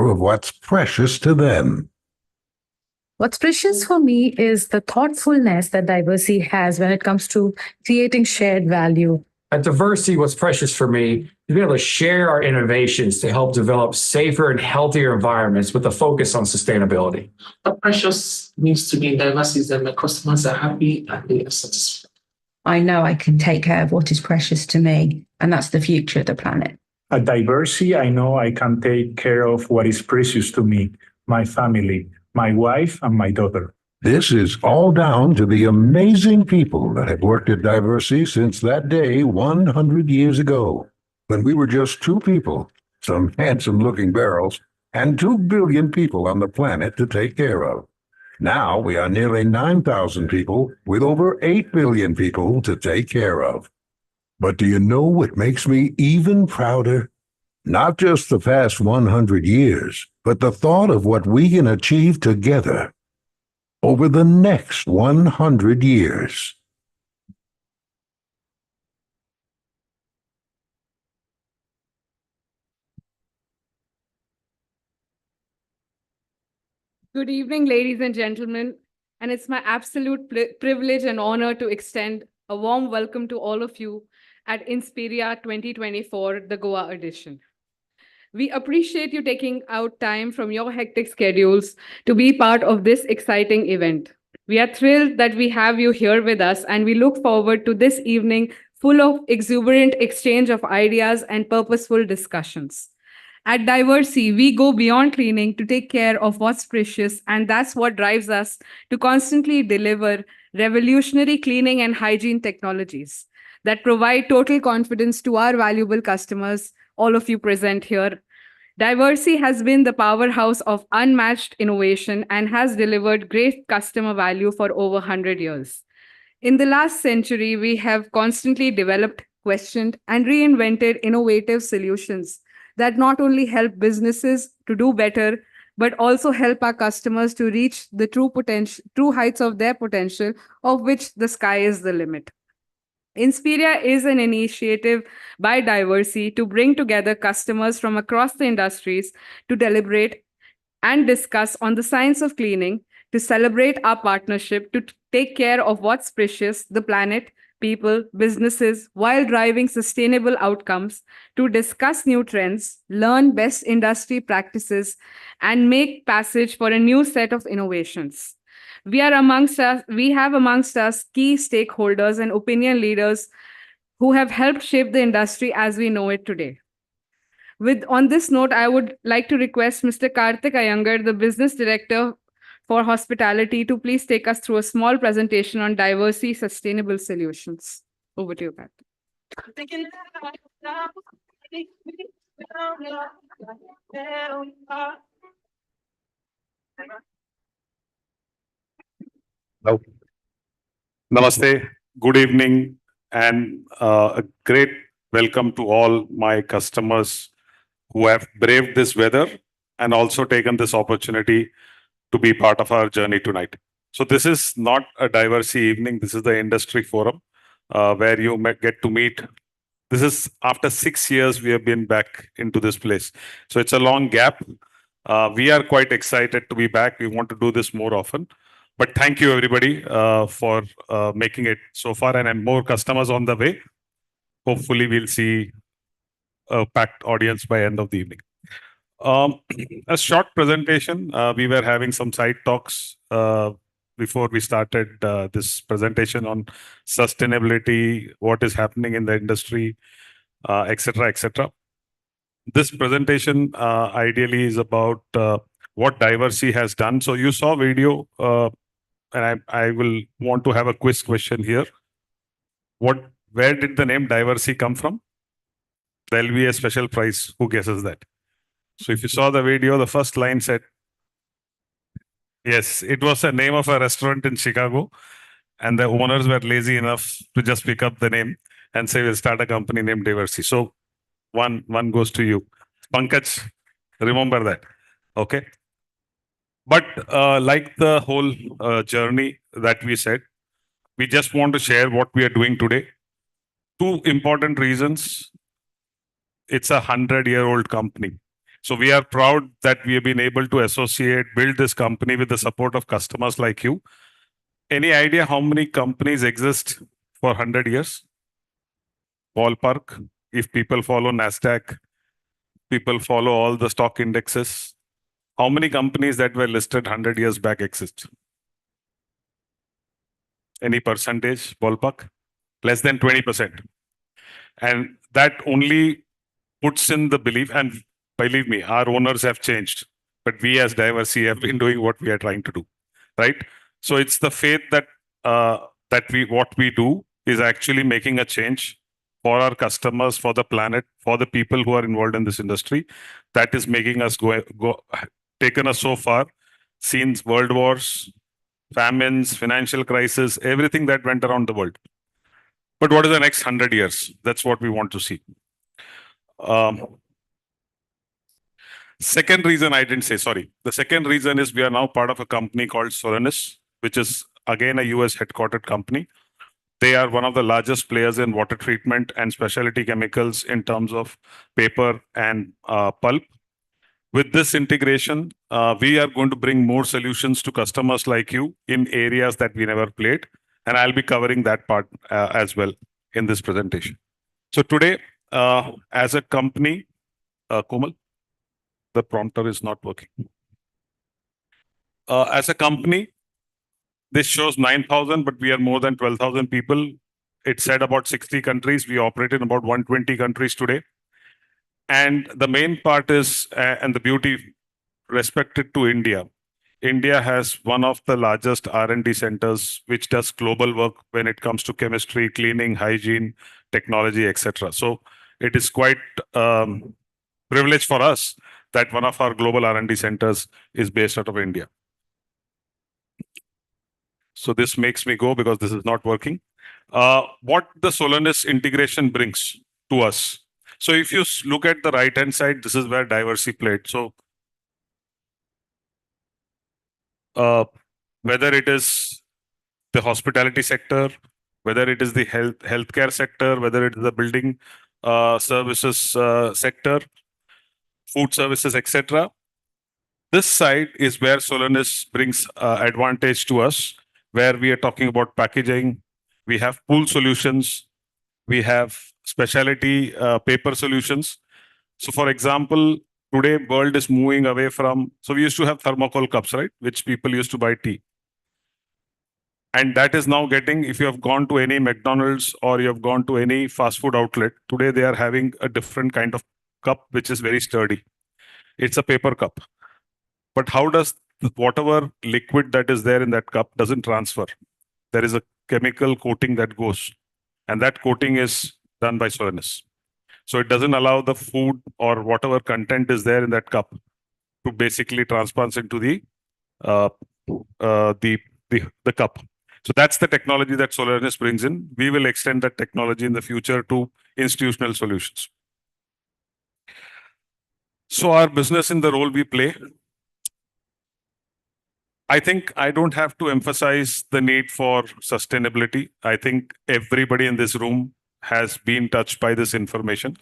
care of what's precious to them. What's precious for me is the thoughtfulness that diversity has when it comes to creating shared value. At Diversity, what's precious for me is to be able to share our innovations to help develop safer and healthier environments with a focus on sustainability. What precious means to me in diversity is that my customers are happy and they are satisfied. I know I can take care of what is precious to me, and that's the future of the planet. At Diversity, I know I can take care of what is precious to me, my family, my wife, and my daughter. This is all down to the amazing people that have worked at Diversity since that day 100 years ago, when we were just two people, some handsome-looking barrels, and 2 billion people on the planet to take care of. Now we are nearly 9,000 people with over 8 billion people to take care of. But do you know what makes me even prouder? Not just the past 100 years, but the thought of what we can achieve together over the next 100 years. Good evening, ladies and gentlemen, and it's my absolute privilege and honor to extend a warm welcome to all of you at Inspiria 2024, the Goa edition. We appreciate you taking out time from your hectic schedules to be part of this exciting event. We are thrilled that we have you here with us, and we look forward to this evening full of exuberant exchange of ideas and purposeful discussions. At Diversity, we go beyond cleaning to take care of what's precious, and that's what drives us to constantly deliver revolutionary cleaning and hygiene technologies that provide total confidence to our valuable customers, all of you present here. Diversity has been the powerhouse of unmatched innovation and has delivered great customer value for over 100 years. In the last century, we have constantly developed, questioned, and reinvented innovative solutions that not only help businesses to do better, but also help our customers to reach the true heights of their potential, of which the sky is the limit. Inspiria is an initiative by Diversity to bring together customers from across the industries to deliberate and discuss on the science of cleaning, to celebrate our partnership, to take care of what's precious, the planet, people, businesses, while driving sustainable outcomes, to discuss new trends, learn best industry practices, and make passage for a new set of innovations. We have amongst us key stakeholders and opinion leaders who have helped shape the industry as we know it today. On this note, I would like to request Mr. Karthik Iyengar, the Business Director for Hospitality, to please take us through a small presentation on Diversity Sustainable Solutions. Over to you, Karthik. Hello. Namaste, good evening, and a great welcome to all my customers who have braved this weather and also taken this opportunity to be part of our journey tonight. So this is not a Diversity evening, this is the industry forum where you get to meet. This is after 6 years we have been back into this place. So it's a long gap. We are quite excited to be back. We want to do this more often. But thank you everybody for making it so far, and more customers on the way. Hopefully we'll see a packed audience by end of the evening. A short presentation. We were having some side talks before we started this presentation on sustainability, what is happening in the industry, etc., etc. This presentation ideally is about what Diversity has done. So you saw video, and I will want to have a quiz question here. Where did the name Diversity come from? There'll be a special prize. Who guesses that? So if you saw the video, the first line said, yes, it was the name of a restaurant in Chicago, and the owners were lazy enough to just pick up the name and say, we'll start a company named Diversity. So one goes to you. Pankaj, remember that. Okay. But like the whole journey that we said, we just want to share what we are doing today. Two important reasons. It's a 100-year-old company. So we are proud that we have been able to associate, build this company with the support of customers like you. Any idea how many companies exist for 100 years? Ballpark. If people follow NASDAQ, people follow all the stock indexes. How many companies that were listed 100 years back exist? Any percentage, ballpark? Less than 20%. And that only puts in the belief, and believe me, our owners have changed, but we as Diversity have been doing what we are trying to do, right? So it's the faith that what we do is actually making a change for our customers, for the planet, for the people who are involved in this industry. That is making us taken us so far, seen world wars, famines, financial crisis, everything that went around the world. But what is the next 100 years? That's what we want to see. Second reason I didn't say, sorry. The second reason is we are now part of a company called Solanis, which is again a US headquartered company. They are one of the largest players in water treatment and specialty chemicals in terms of paper and pulp. With this integration, we are going to bring more solutions to customers like you in areas that we never played. And I'll be covering that part as well in this presentation. So today, as a company, Komal, the prompter is not working. As a company, this shows 9,000, but we are more than 12,000 people. It said about 60 countries. We operate in about 120 countries today. And the main part is, and the beauty respected to India. India has one of the largest R&D centers, which does global work when it comes to chemistry, cleaning, hygiene, technology, etc. So it is quite privilege for us that one of our global R&D centers is based out of India. So this makes me go because this is not working. What the Solanis integration brings to us. So if you look at the right-hand side, this is where Diversity played. So whether it is the hospitality sector, whether it is the healthcare sector, whether it is the building services sector, food services, etc. This side is where Solanis brings advantage to us, where we are talking about packaging. We have pool solutions. We have specialty paper solutions. So for example, today world is moving away from, so we used to have thermocol cups, right? Which people used to buy tea. And that is now getting, if you have gone to any McDonald's or you have gone to any fast food outlet, today they are having a different kind of cup, which is very sturdy. It's a paper cup. But how does whatever liquid that is there in that cup doesn't transfer? There is a chemical coating that goes, and that coating is done by Solanis. So it doesn't allow the food or whatever content is there in that cup to basically transpose into the cup. So that's the technology that Solaris brings in. We will extend that technology in the future to institutional solutions. So our business in the role we play, I think I don't have to emphasize the need for sustainability. I think everybody in this room has been touched by this information.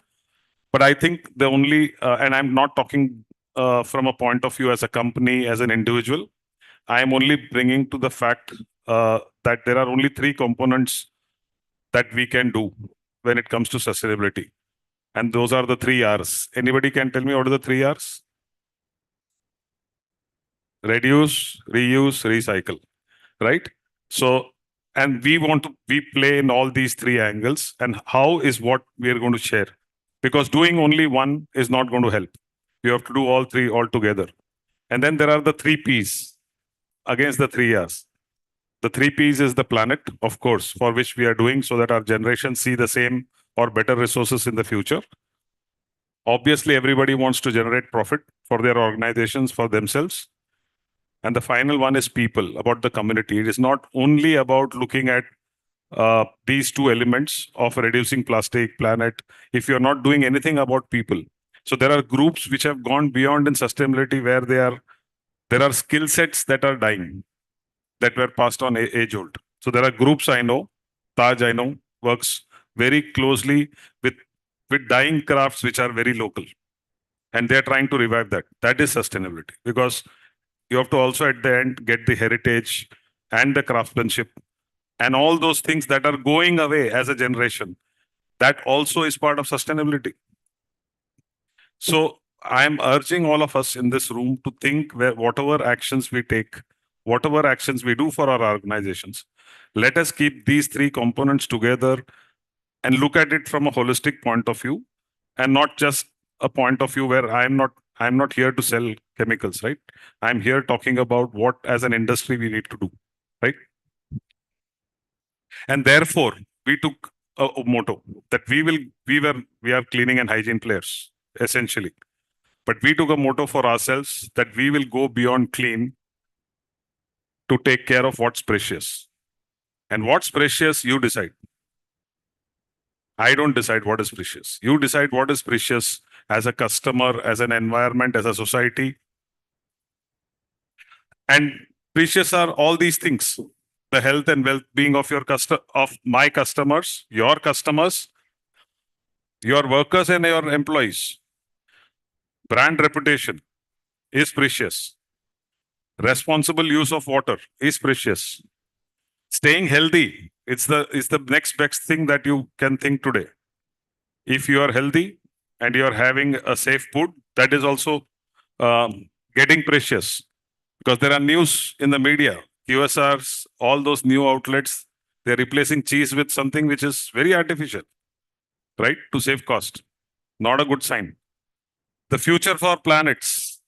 But I think the only, and I'm not talking from a point of view as a company, as an individual, I am only bringing to the fact that there are only three components that we can do when it comes to sustainability. And those are the 3 R's. Anybody can tell me what are the 3 R's? Reduce, reuse, recycle, right? So, and we play in all these 3 angles, and how is what we are going to share. Because doing only one is not going to help. You have to do all 3 all together. And then there are the 3 P's against the 3 R's. The 3 P's is the planet, of course, for which we are doing so that our generations see the same or better resources in the future. Obviously, everybody wants to generate profit for their organizations, for themselves. And the final one is people, about the community. It is not only about looking at these 2 elements of reducing plastic, planet, if you're not doing anything about people. So there are groups which have gone beyond in sustainability where there are skill sets that are dying, that were passed on age old. So there are groups I know, Taj I know, works very closely with dying crafts which are very local. And they're trying to revive that. That is sustainability, because you have to also at the end get the heritage and the craftsmanship and all those things that are going away as a generation. That also is part of sustainability. So I am urging all of us in this room to think where whatever actions we take, whatever actions we do for our organizations, let us keep these three components together and look at it from a holistic point of view, and not just a point of view where I'm not here to sell chemicals, right? I'm here talking about what as an industry we need to do, right? And therefore we took a motto that we are cleaning and hygiene players essentially. But we took a motto for ourselves that we will go beyond clean to take care of what's precious. And what's precious, you decide. I don't decide what is precious. You decide what is precious as a customer, as an environment, as a society. And precious are all these things. The health and well-being of my customers, your workers and your employees. Brand reputation is precious. Responsible use of water is precious. Staying healthy, it's the next best thing that you can think today. If you are healthy and you are having a safe food, that is also getting precious, because there are news in the media, QSRs, all those new outlets, they're replacing cheese with something which is very artificial, right? To save cost. Not a good sign. The future for planets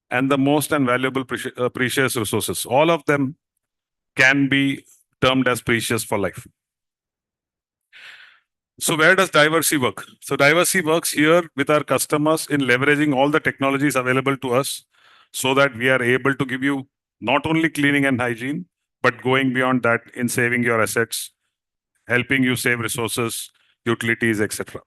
and the most and valuable precious resources, all of them can be termed as precious for life. So where does Diversey work? So Diversey works here with our customers in leveraging all the technologies available to us so that we are able to give you not only cleaning and hygiene, but going beyond that in saving your assets, helping you save resources, utilities, etc.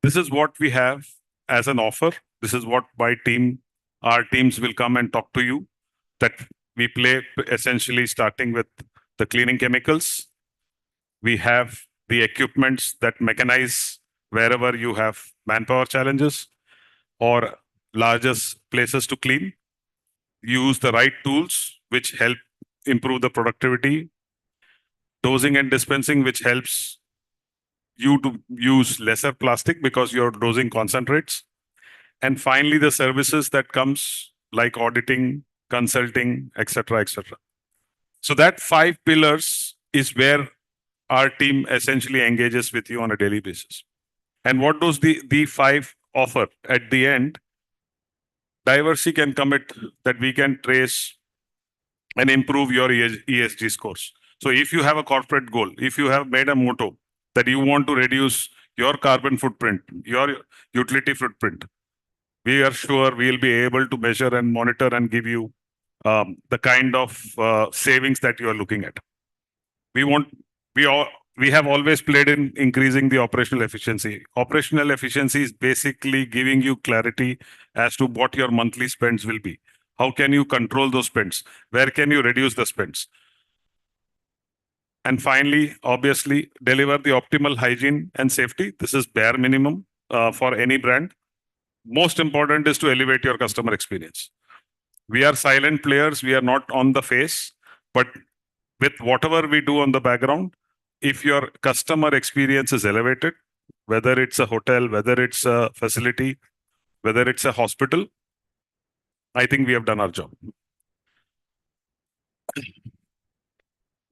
This is what we have as an offer. This is what our teams will come and talk to you, that we play essentially starting with the cleaning chemicals. We have the equipments that mechanize wherever you have manpower challenges or largest places to clean. Use the right tools which help improve the productivity. Dosing and dispensing, which helps you to use lesser plastic because you're dosing concentrates. And finally, the services that comes like auditing, consulting, etc., etc. So that 5 pillars is where our team essentially engages with you on a daily basis. And what does the 5 offer? At the end, Diversey can commit that we can trace and improve your ESG scores. So if you have a corporate goal, if you have made a motto that you want to reduce your carbon footprint, your utility footprint, we are sure we'll be able to measure and monitor and give you the kind of savings that you are looking at. We have always played in increasing the operational efficiency. Operational efficiency is basically giving you clarity as to what your monthly spends will be. How can you control those spends? Where can you reduce the spends? And finally, obviously, deliver the optimal hygiene and safety. This is bare minimum for any brand. Most important is to elevate your customer experience. We are silent players. We are not on the face, but with whatever we do on the background, if your customer experience is elevated, whether it's a hotel, whether it's a facility, whether it's a hospital, I think we have done our job.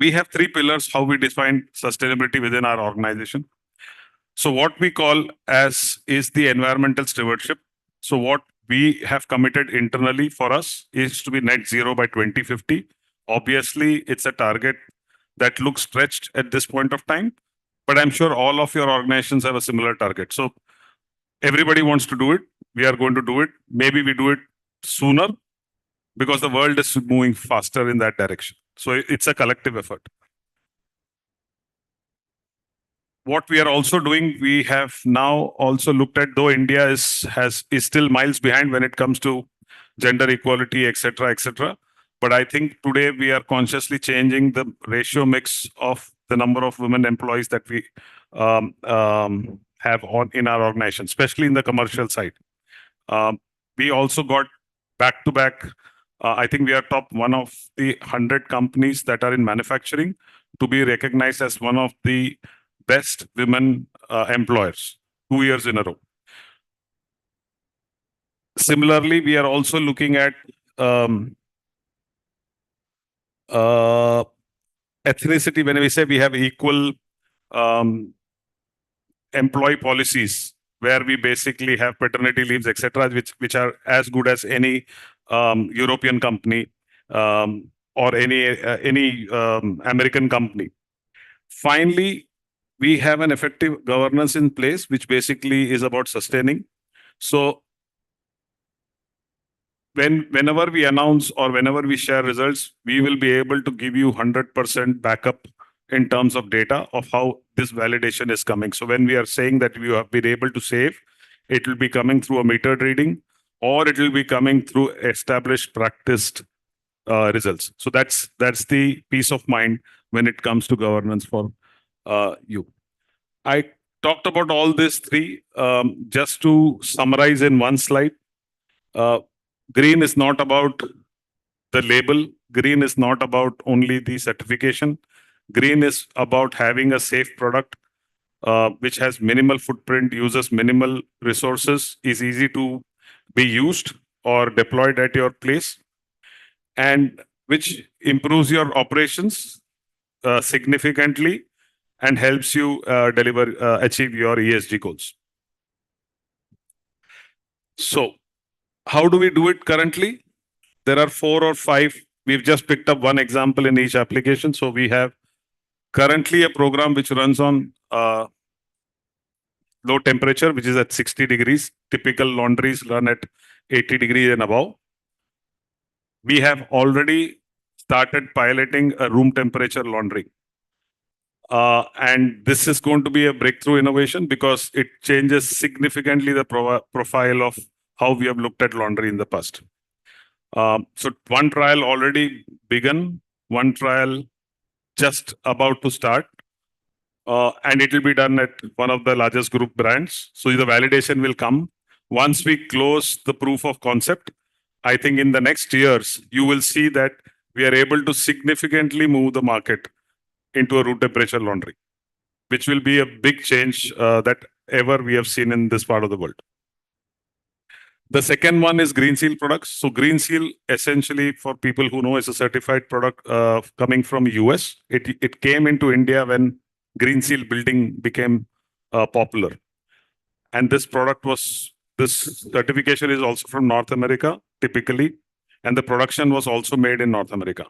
We have 3 pillars how we define sustainability within our organization. So what we call as is the environmental stewardship. So what we have committed internally for us is to be net zero by 2050. Obviously, it's a target that looks stretched at this point of time, but I'm sure all of your organizations have a similar target. So everybody wants to do it. We are going to do it. Maybe we do it sooner because the world is moving faster in that direction. So it's a collective effort. What we are also doing, we have now also looked at, though India is still miles behind when it comes to gender equality, etc., etc. But I think today we are consciously changing the ratio mix of the number of women employees that we have on in our organization, especially in the commercial side. We also got back to back. I think we are top one of the 100 companies that are in manufacturing to be recognized as one of the best women employers 2 years in a row. Similarly, we are also looking at ethnicity. When we say we have equal employee policies, where we basically have paternity leaves, etc., which are as good as any European company or any American company. Finally, we have an effective governance in place, which basically is about sustaining. So whenever we announce or whenever we share results, we will be able to give you 100% backup in terms of data of how this validation is coming. So when we are saying that we have been able to save, it will be coming through a metered reading, or it will be coming through established, practiced results. So that's the peace of mind when it comes to governance for you. I talked about all these three just to summarize in one slide. Green is not about the label. Green is not about only the certification. Green is about having a safe product which has minimal footprint, uses minimal resources, is easy to be used or deployed at your place, and which improves your operations significantly and helps you achieve your ESG goals. So how do we do it currently? There are 4 or 5. We've just picked up one example in each application. So we have currently a program which runs on low temperature, which is at 60 degrees. Typical laundries run at 80 degrees and above. We have already started piloting a room temperature laundry. And this is going to be a breakthrough innovation because it changes significantly the profile of how we have looked at laundry in the past. So one trial already begun, one trial just about to start, and it will be done at one of the largest group brands. So the validation will come once we close the proof of concept. I think in the next years, you will see that we are able to significantly move the market into a room temperature laundry, which will be a big change that ever we have seen in this part of the world. The second one is Green Seal products. So Green Seal, essentially, for people who know, is a certified product coming from US. It came into India when Green Seal building became popular. And this certification is also from North America, typically. And the production was also made in North America.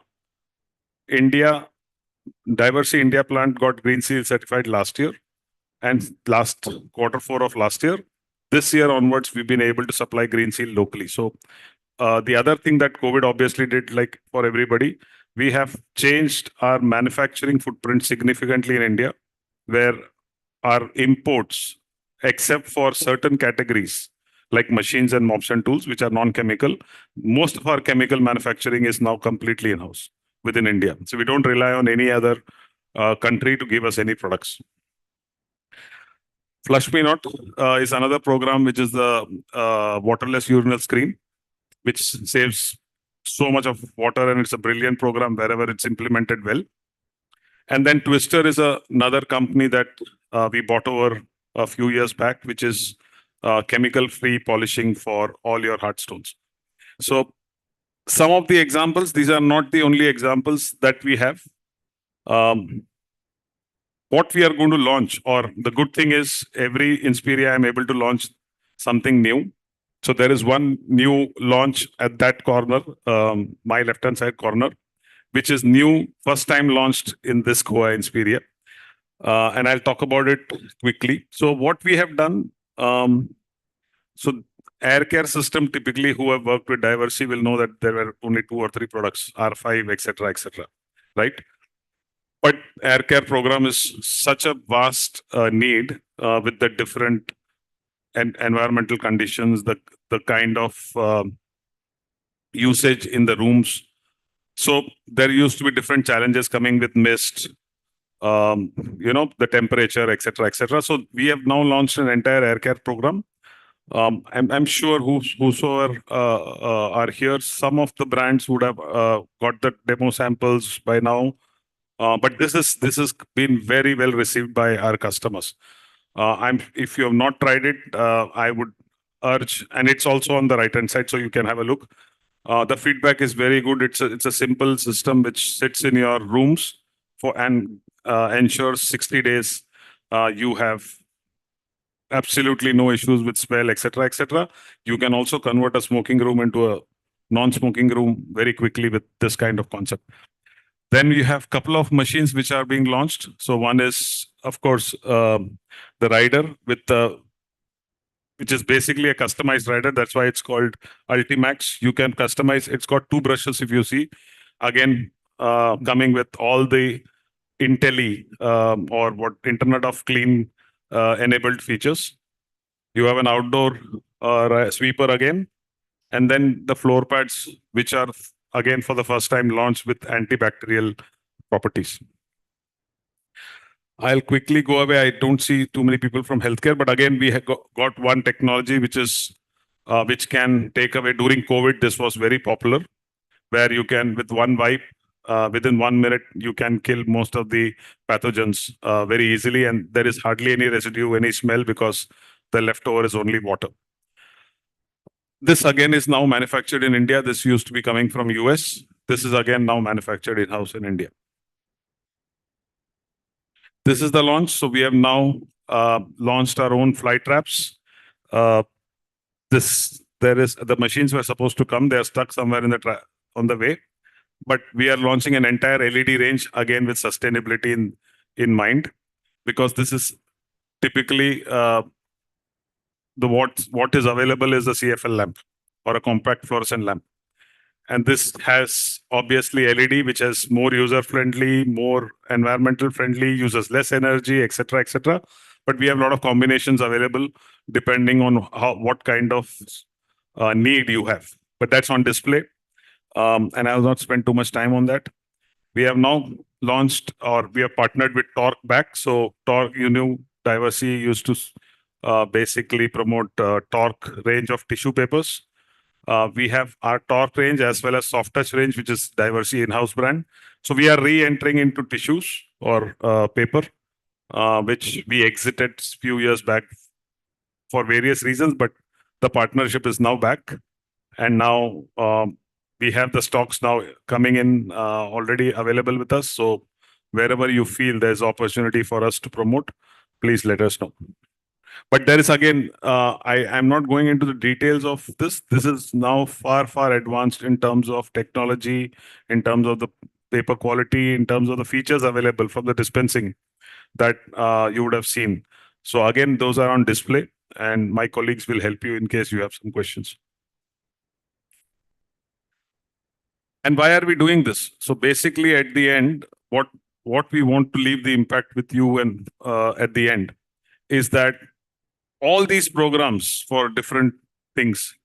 Diversey India plant got Green Seal certified last year. And last Q4 of last year. This year onwards, we've been able to supply Green Seal locally. So the other thing that COVID obviously did, like for everybody, we have changed our manufacturing footprint significantly in India, where our imports, except for certain categories like machines and mops and tools, which are non-chemical, most of our chemical manufacturing is now completely in-house within India. So we don't rely on any other country to give us any products. Flush Me Not is another program, which is the waterless urinal screen, which saves so much of water, and it's a brilliant program wherever it's implemented well. And then Twister is another company that we bought over a few years back, which is chemical-free polishing for all your hard stones. So some of the examples, these are not the only examples that we have. What we are going to launch, or the good thing is every Inspiria I'm able to launch something new. So there is one new launch at that corner, my left-hand side corner, which is new, first time launched in this Goa Inspiria. And I'll talk about it quickly. So what we have done, so air care system, typically who have worked with Diversey will know that there were only 2 or 3 products, R5, etc., right? But air care program is such a vast need with the different environmental conditions, the kind of usage in the rooms. So there used to be different challenges coming with mist, the temperature, etc., etc. So we have now launched an entire air care program. I'm sure whosoever are here, some of the brands would have got the demo samples by now. But this has been very well received by our customers. If you have not tried it, I would urge, and it's also on the right hand side, so you can have a look. The feedback is very good. It's a simple system which sits in your rooms and ensures 60 days you have absolutely no issues with smell, etc., etc. You can also convert a smoking room into a non-smoking room very quickly with this kind of concept. Then we have a couple of machines which are being launched. So one is, of course, the rider with which is basically a customized rider. That's why it's called Ultimax. You can customize. It's got two brushes, if you see. Again, coming with all the Intelli or what Internet of Clean enabled features. You have an outdoor sweeper again, and then the floor pads, which are again for the first time launched with antibacterial properties. I'll quickly go away. I don't see too many people from healthcare, but again, we have got one technology which can take away. During COVID, this was very popular, where you can, with one wipe, within 1 minute, you can kill most of the pathogens very easily, and there is hardly any residue, any smell, because the leftover is only water. This again is now manufactured in India. This used to be coming from US. This is again now manufactured in-house in India. This is the launch. So we have now launched our own fly traps. The machines were supposed to come. They are stuck somewhere on the way. But we are launching an entire LED range again with sustainability in mind, because this is typically what is available is a CFL lamp or a compact fluorescent lamp. And this has obviously LED, which is more user-friendly, more environmental-friendly, uses less energy, etc., etc. But we have a lot of combinations available depending on what kind of need you have. But that's on display. And I will not spend too much time on that. We have now launched, or we have partnered with Torque back. So Torque, Diversey used to basically promote Torque range of tissue papers. We have our Torque range as well as Soft Touch range, which is Diversey in-house brand. So we are re-entering into tissues or paper, which we exited a few years back for various reasons, but the partnership is now back. And now we have the stocks now coming in already available with us. So wherever you feel there's opportunity for us to promote, please let us know. But there is again, I'm not going into the details of this. This is now far, far advanced in terms of technology, in terms of the paper quality, in terms of the features available from the dispensing that you would have seen. So again, those are on display, and my colleagues will help you in case you have some questions. And why are we doing this? So basically, at the end, what we want to leave the impact with you, and at the end, is that all these programs for different things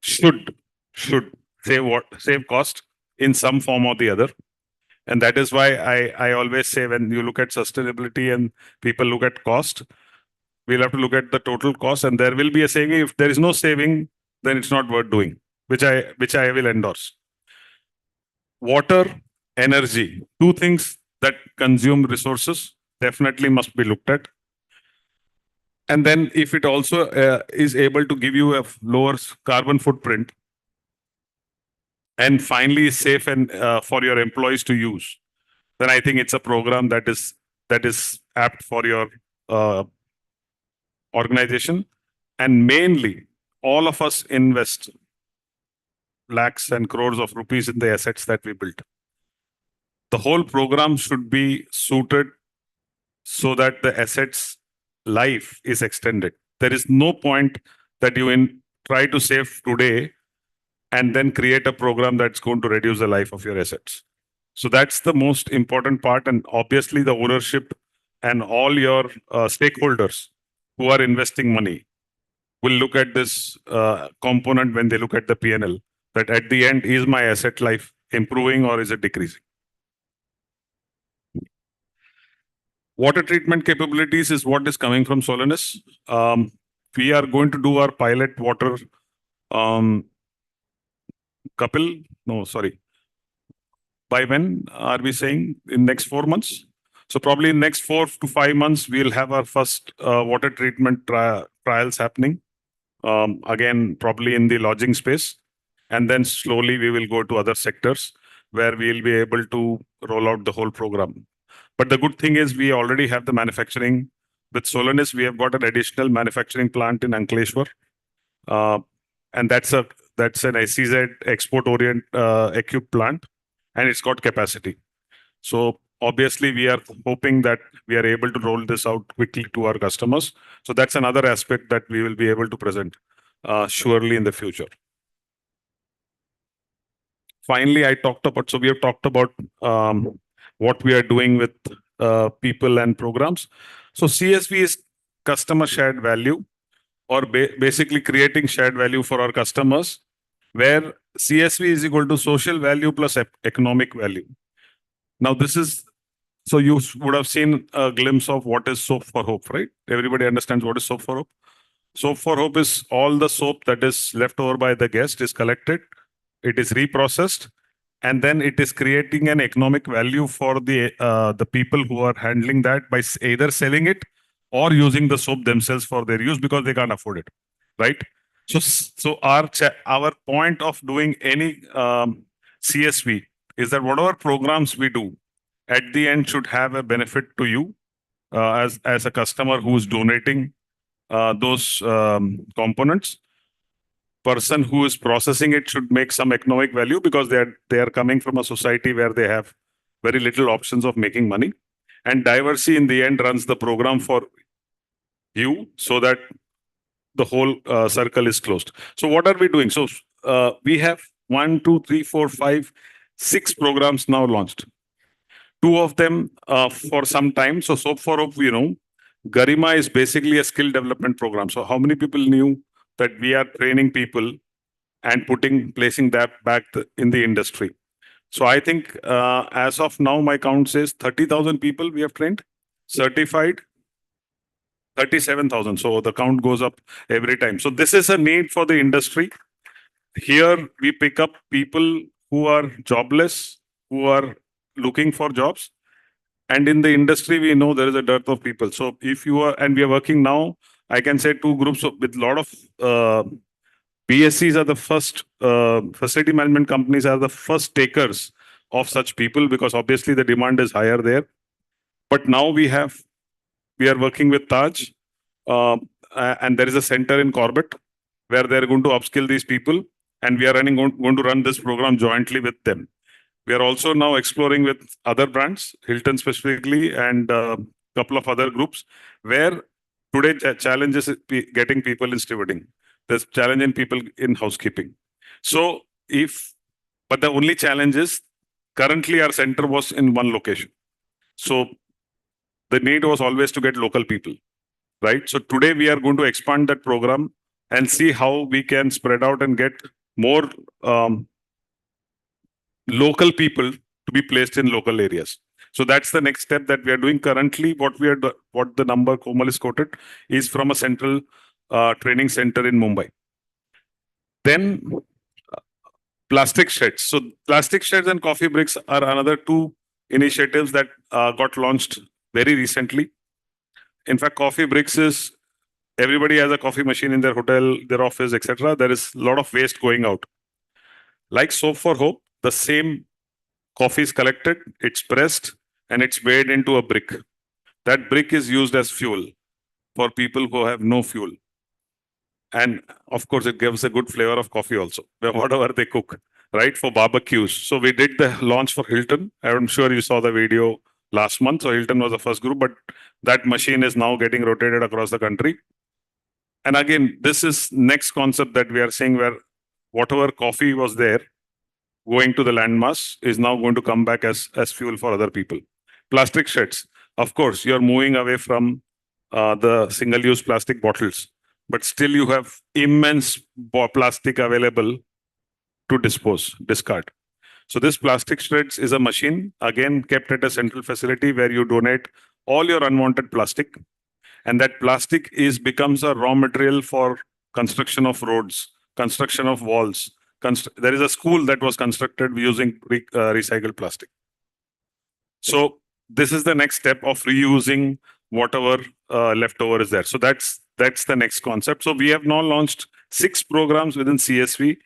should save cost in some form or the other. And that is why I always say, when you look at sustainability and people look at cost, we'll have to look at the total cost, and there will be a saving. If there is no saving, then it's not worth doing, which I will endorse. Water, energy, two things that consume resources definitely must be looked at. And then if it also is able to give you a lower carbon footprint, and finally is safe and for your employees to use, then I think it's a program that is apt for your organization. And mainly, all of us invest lakhs and crores of rupees in the assets that we built. The whole program should be suited so that the assets life is extended. There is no point that you try to save today and then create a program that's going to reduce the life of your assets. So that's the most important part. And obviously the ownership and all your stakeholders who are investing money will look at this component when they look at the P&L, that at the end, is my asset life improving or is it decreasing? Water treatment capabilities is what is coming from Solenis. We are going to do our pilot water. Kapil, no, sorry. By when are we saying? In next 4 months? So probably in next 4 to 5 months, we'll have our first water treatment trials happening. Again, probably in the lodging space. And then slowly we will go to other sectors where we'll be able to roll out the whole program. But the good thing is we already have the manufacturing. With Solanis, we have got an additional manufacturing plant in Ankleshwar. And that's an SEZ export orient equipped plant, and it's got capacity. So obviously we are hoping that we are able to roll this out quickly to our customers. So that's another aspect that we will be able to present surely in the future. Finally, so we have talked about what we are doing with people and programs. So CSV is customer shared value, or basically creating shared value for our customers, where CSV is equal to social value plus economic value. Now so you would have seen a glimpse of what is Soap for Hope, right? Everybody understands what is Soap for Hope. Soap for Hope is all the soap that is left over by the guest is collected, it is reprocessed, and then it is creating an economic value for the people who are handling that by either selling it or using the soap themselves for their use because they can't afford it, right? So our point of doing any CSV is that whatever programs we do at the end should have a benefit to you as a customer who's donating those components. Person who is processing it should make some economic value because they are coming from a society where they have very little options of making money. And Diversity in the end runs the program for you so that the whole circle is closed. So what are we doing? So we have 1, 2, 3, 4, 5, 6 programs now launched. 2 of them for some time. So Soap for Hope, Garima is basically a skill development program. So how many people knew that we are training people and placing that back in the industry? So I think as of now, my count says 30,000 people we have trained, certified 37,000. So the count goes up every time. So this is a need for the industry. Here we pick up people who are jobless, who are looking for jobs. And in the industry, we know there is a dearth of people. So if you are, and we are working now, I can say 2 groups with a lot of PSCs are the first, facility management companies are the first takers of such people because obviously the demand is higher there. But now we are working with Taj and there is a center in Corbett where they're going to upskill these people and we are going to run this program jointly with them. We are also now exploring with other brands, Hilton specifically, and a couple of other groups, where today challenge is getting people in stewarding. There's challenge in people in housekeeping. So but the only challenge is currently our center was in one location. So the need was always to get local people, right? So today we are going to expand that program and see how we can spread out and get more local people to be placed in local areas. So that's the next step that we are doing currently. What the number Komal is quoted is from a central training center in Mumbai. Then plastic sheds. So plastic sheds and coffee bricks are another 2 initiatives that got launched very recently. In fact, coffee bricks is everybody has a coffee machine in their hotel, their office, etc. There is a lot of waste going out. Like Soap for Hope, the same coffee is collected, it's pressed, and it's weighed into a brick. That brick is used as fuel for people who have no fuel. And of course, it gives a good flavor of coffee also, whatever they cook, right? For barbecues. So we did the launch for Hilton. I'm sure you saw the video last month. So Hilton was the first group, but that machine is now getting rotated across the country. And again, this is next concept that we are seeing where whatever coffee was there, going to the landmass is now going to come back as fuel for other people. Plastic sheds. Of course, you're moving away from the single-use plastic bottles, but still you have immense plastic available to discard. So this plastic shreds is a machine, again, kept at a central facility where you donate all your unwanted plastic. And that plastic becomes a raw material for construction of roads, construction of walls. There is a school that was constructed using recycled plastic. So this is the next step of reusing whatever leftover is there. So that's the next concept. So we have now launched 6 programs within CSV.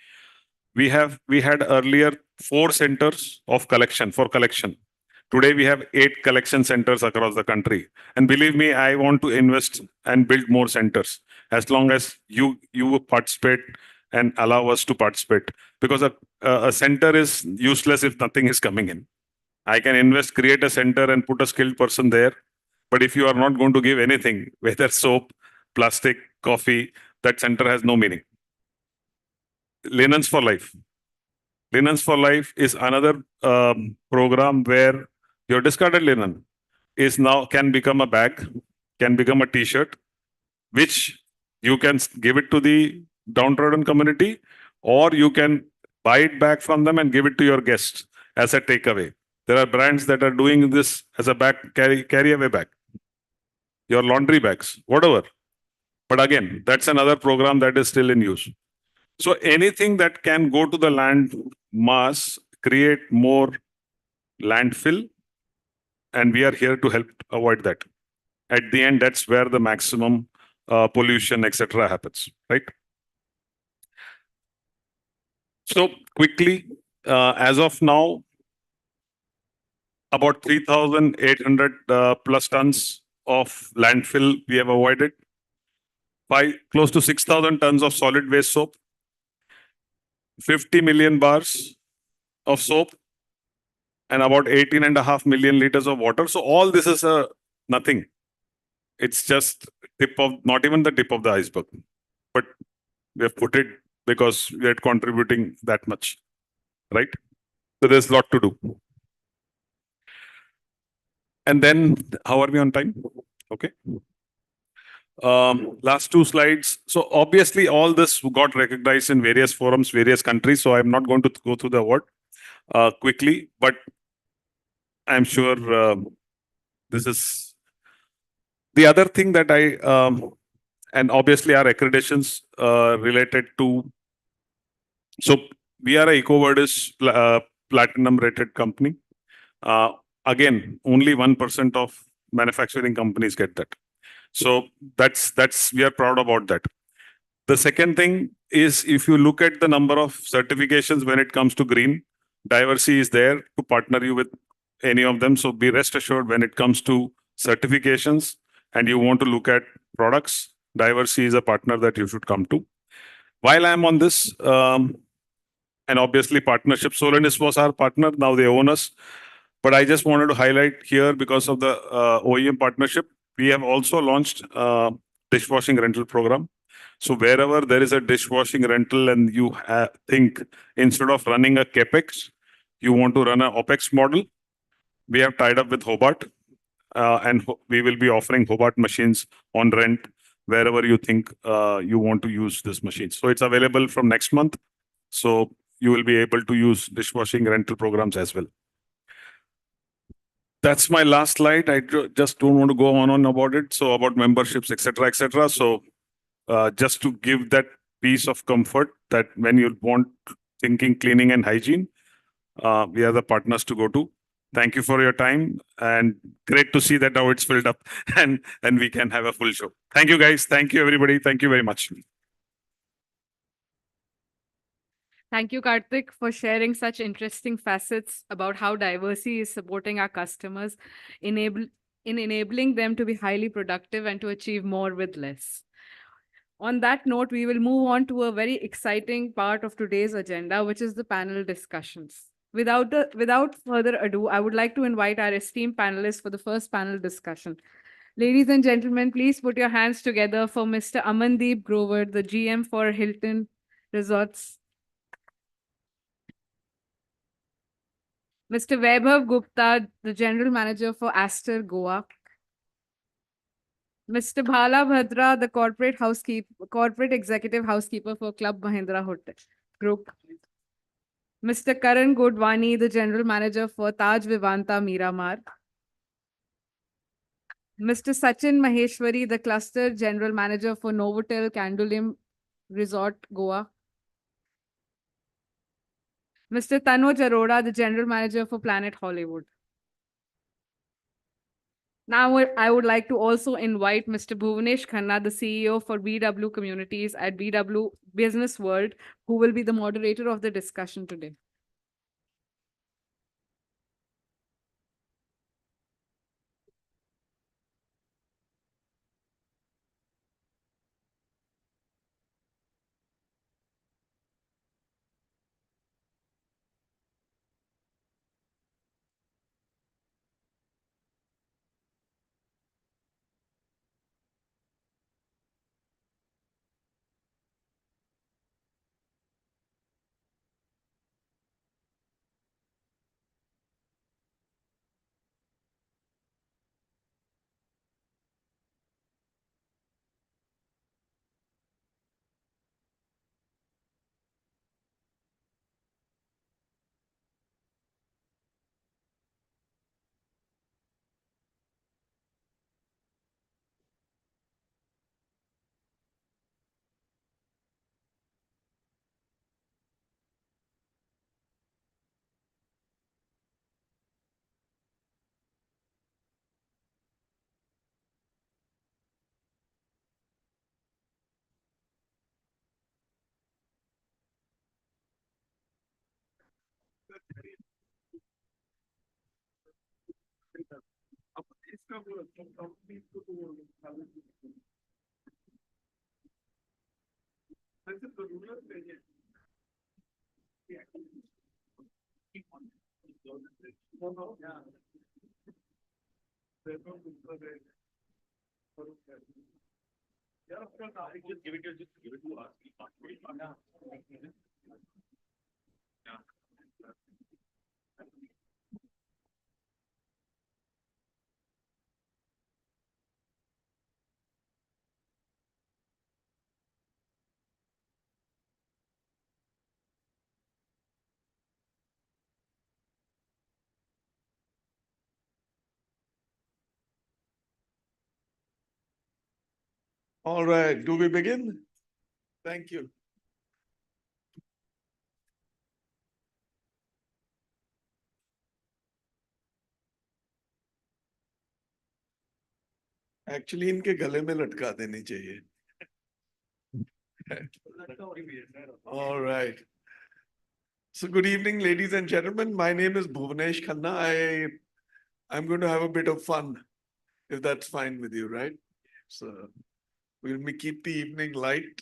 We had earlier 4 centers of collection for collection. Today we have 8 collection centers across the country. And believe me, I want to invest and build more centers as long as you participate and allow us to participate. Because a center is useless if nothing is coming in. I can invest, create a center and put a skilled person there. But if you are not going to give anything, whether soap, plastic, coffee, that center has no meaning. Linens for Life. Linens for Life is another program where your discarded linen can become a bag, can become a t-shirt, which you can give it to the downtrodden community, or you can buy it back from them and give it to your guests as a takeaway. There are brands that are doing this as a bag, carry away bag, your laundry bags, whatever. But again, that's another program that is still in use. So anything that can go to the land mass, create more landfill, and we are here to help avoid that. At the end, that's where the maximum pollution, etc., happens, right? So quickly, as of now, about 3,800 plus tons of landfill we have avoided. Close to 6,000 tons of solid waste soap, 50 million bars of soap, and about 18.5 million liters of water. So all this is nothing. It's just not even the tip of the iceberg. But we have put it because we are contributing that much, right? So there's a lot to do. And then, how are we on time? Okay. Last 2 slides. So obviously all this got recognized in various forums, various countries. So I'm not going to go through the award quickly, but I'm sure this is the other thing that and obviously our accreditations related to. So we are a EcoVadis platinum rated company. Again, only 1% of manufacturing companies get that. So we are proud about that. The second thing is, if you look at the number of certifications when it comes to green, Diversey is there to partner you with any of them. So be rest assured, when it comes to certifications and you want to look at products, Diversey is a partner that you should come to. While I'm on this, and obviously partnership, Solenis was our partner, now they own us. But I just wanted to highlight here, because of the OEM partnership, we have also launched dishwashing rental program. So wherever there is a dishwashing rental and you think instead of running a CapEx, you want to run an OpEx model, we have tied up with Hobart and we will be offering Hobart machines on rent wherever you think you want to use this machine. So it's available from next month. So you will be able to use dishwashing rental programs as well. That's my last slide. I just don't want to go on about it. So about memberships, etc., etc. So just to give that piece of comfort that when you want thinking, cleaning and hygiene, we are the partners to go to. Thank you for your time, and great to see that now it's filled up and we can have a full show. Thank you, guys. Thank you, everybody. Thank you very much. Thank you, Karthik, for sharing such interesting facets about how Diversey is supporting our customers, enabling them to be highly productive and to achieve more with less. On that note, we will move on to a very exciting part of today's agenda, which is the panel discussions. Without further ado, I would like to invite our esteemed panelists for the first panel discussion. Ladies and gentlemen, please put your hands together for Mr. Amandeep Grover, the GM for Hilton Resorts. Mr. Vaibhav Gupta, the General Manager for Aster Goa. Mr. Bhala Bhadra, the Corporate Executive Housekeeper for Club Mahindra Hotel Group. Mr. Karan Godwani, the General Manager for Taj Vivanta Miramar. Mr. Sachin Maheshwari, the Cluster General Manager for Novotel Candolim Resort, Goa. Mr. Tanoj Arora, the General Manager for Planet Hollywood. Now, I would like to also invite Mr. Bhuvanesh Khanna, the CEO for BW Communities at BW Business World, who will be the moderator of the discussion today. All right, do we begin? Thank you. Actually, इनके गले में लटका देनी चाहिए. All right. So good evening, ladies and gentlemen. My name is Bhuvanesh Khanna. I'm going to have a bit of fun, if that's fine with you, right? So we'll keep the evening light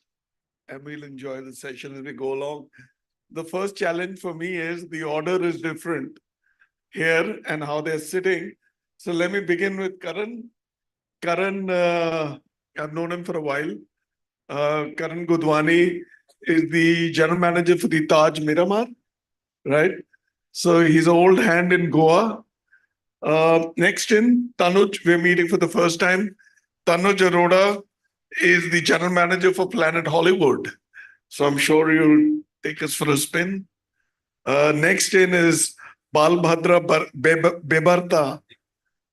and we'll enjoy the session as we go along. The first challenge for me is the order is different here and how they're sitting. So let me begin with Karan. Karan, I've known him for a while. Karan Gudwani is the general manager for the Taj Miramar, right? So he's an old hand in Goa. Next in, Tanuj, we're meeting for the first time. Tanuj Arora is the general manager for Planet Hollywood. So I'm sure you'll take us for a spin. Next in is Balbhadra Bebarta.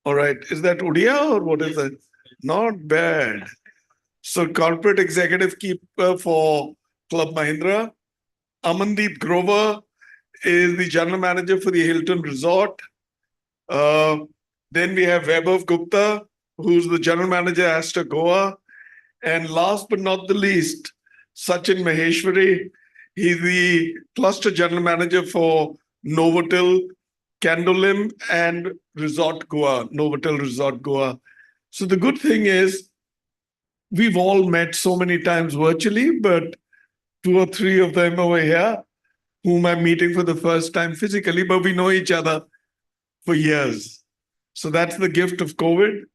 All right. Is that Udia or what is that? Not bad. So corporate executive keeper for Club Mahindra. Amandeep Grover is the general manager for the Hilton Resort. Then we have Vaibhav Gupta, who's the general manager Astor Goa. And last but not the least, Sachin Maheshwari. He's the cluster general manager for Novotel, Candolim, and Resort Goa, Novotel Resort Goa. So the good thing is, we've all met so many times virtually, but 2 or 3 of them over here, whom I'm meeting for the first time physically, but we know each other for years. So that's the gift of COVID.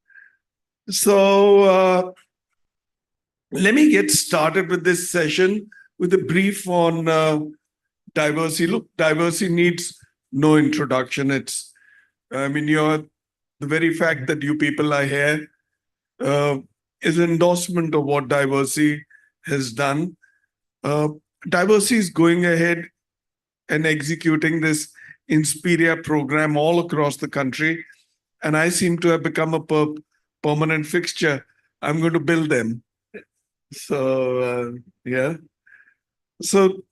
So let me get started with this session with a brief on diversity. Look, diversity needs no introduction. The very fact that you people are here is an endorsement of what diversity has done. Diversity is going ahead and executing this Inspiria program all across the country. And I seem to have become a permanent fixture, I'm going to build them. So, yeah. So,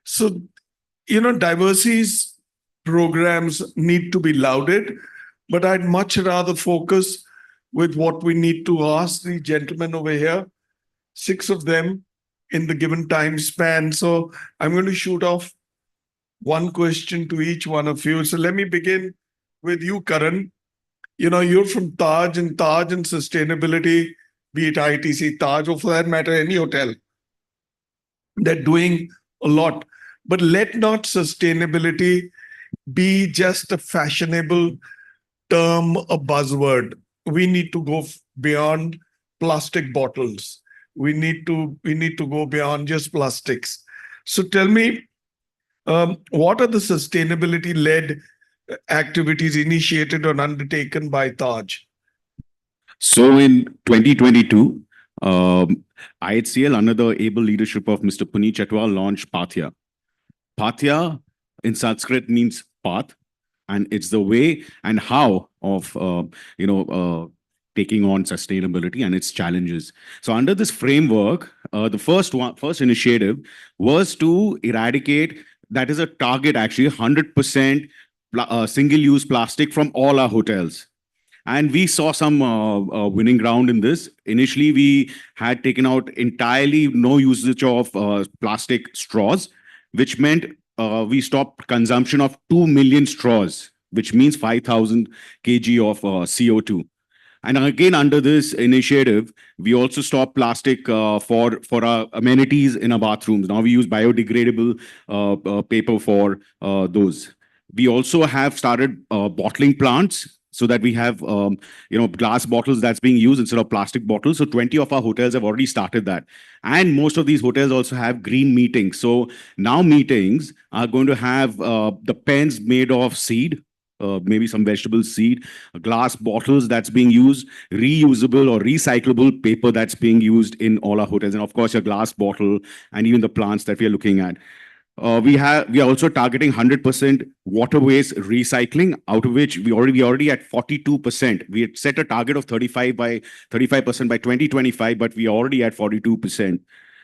so, diversity's programs need to be lauded, but I'd much rather focus with what we need to ask the gentlemen over here, 6 of them in the given time span. So I'm going to shoot off one question to each one of you. So let me begin with you, Karan. You're from Taj and sustainability, be it ITC, Taj, or for that matter, any hotel. They're doing a lot. But let not sustainability be just a fashionable term, a buzzword. We need to go beyond plastic bottles. We need to go beyond just plastics. So tell me, what are the sustainability-led activities initiated or undertaken by Taj? So in 2022, IHCL, under the able leadership of Mr. Puneet Chatwal, launched Pathya. Pathya in Sanskrit means path, and it's the way and how of taking on sustainability and its challenges. So under this framework, the first initiative was to eradicate, that is a target actually, 100% single-use plastic from all our hotels. And we saw some winning ground in this. Initially, we had taken out entirely no usage of plastic straws, which meant we stopped consumption of 2 million straws, which means 5,000 kg of CO2. And again, under this initiative, we also stopped plastic for our amenities in our bathrooms. Now we use biodegradable paper for those. We also have started bottling plants so that we have glass bottles that's being used instead of plastic bottles. So 20 of our hotels have already started that. And most of these hotels also have green meetings. So now meetings are going to have the pens made of seed, maybe some vegetable seed, glass bottles that's being used, reusable or recyclable paper that's being used in all our hotels, and of course your glass bottle and even the plants that we are looking at. We are also targeting 100% water waste recycling, out of which we already at 42%. We had set a target of 35% by 2025, but we are already at 42%.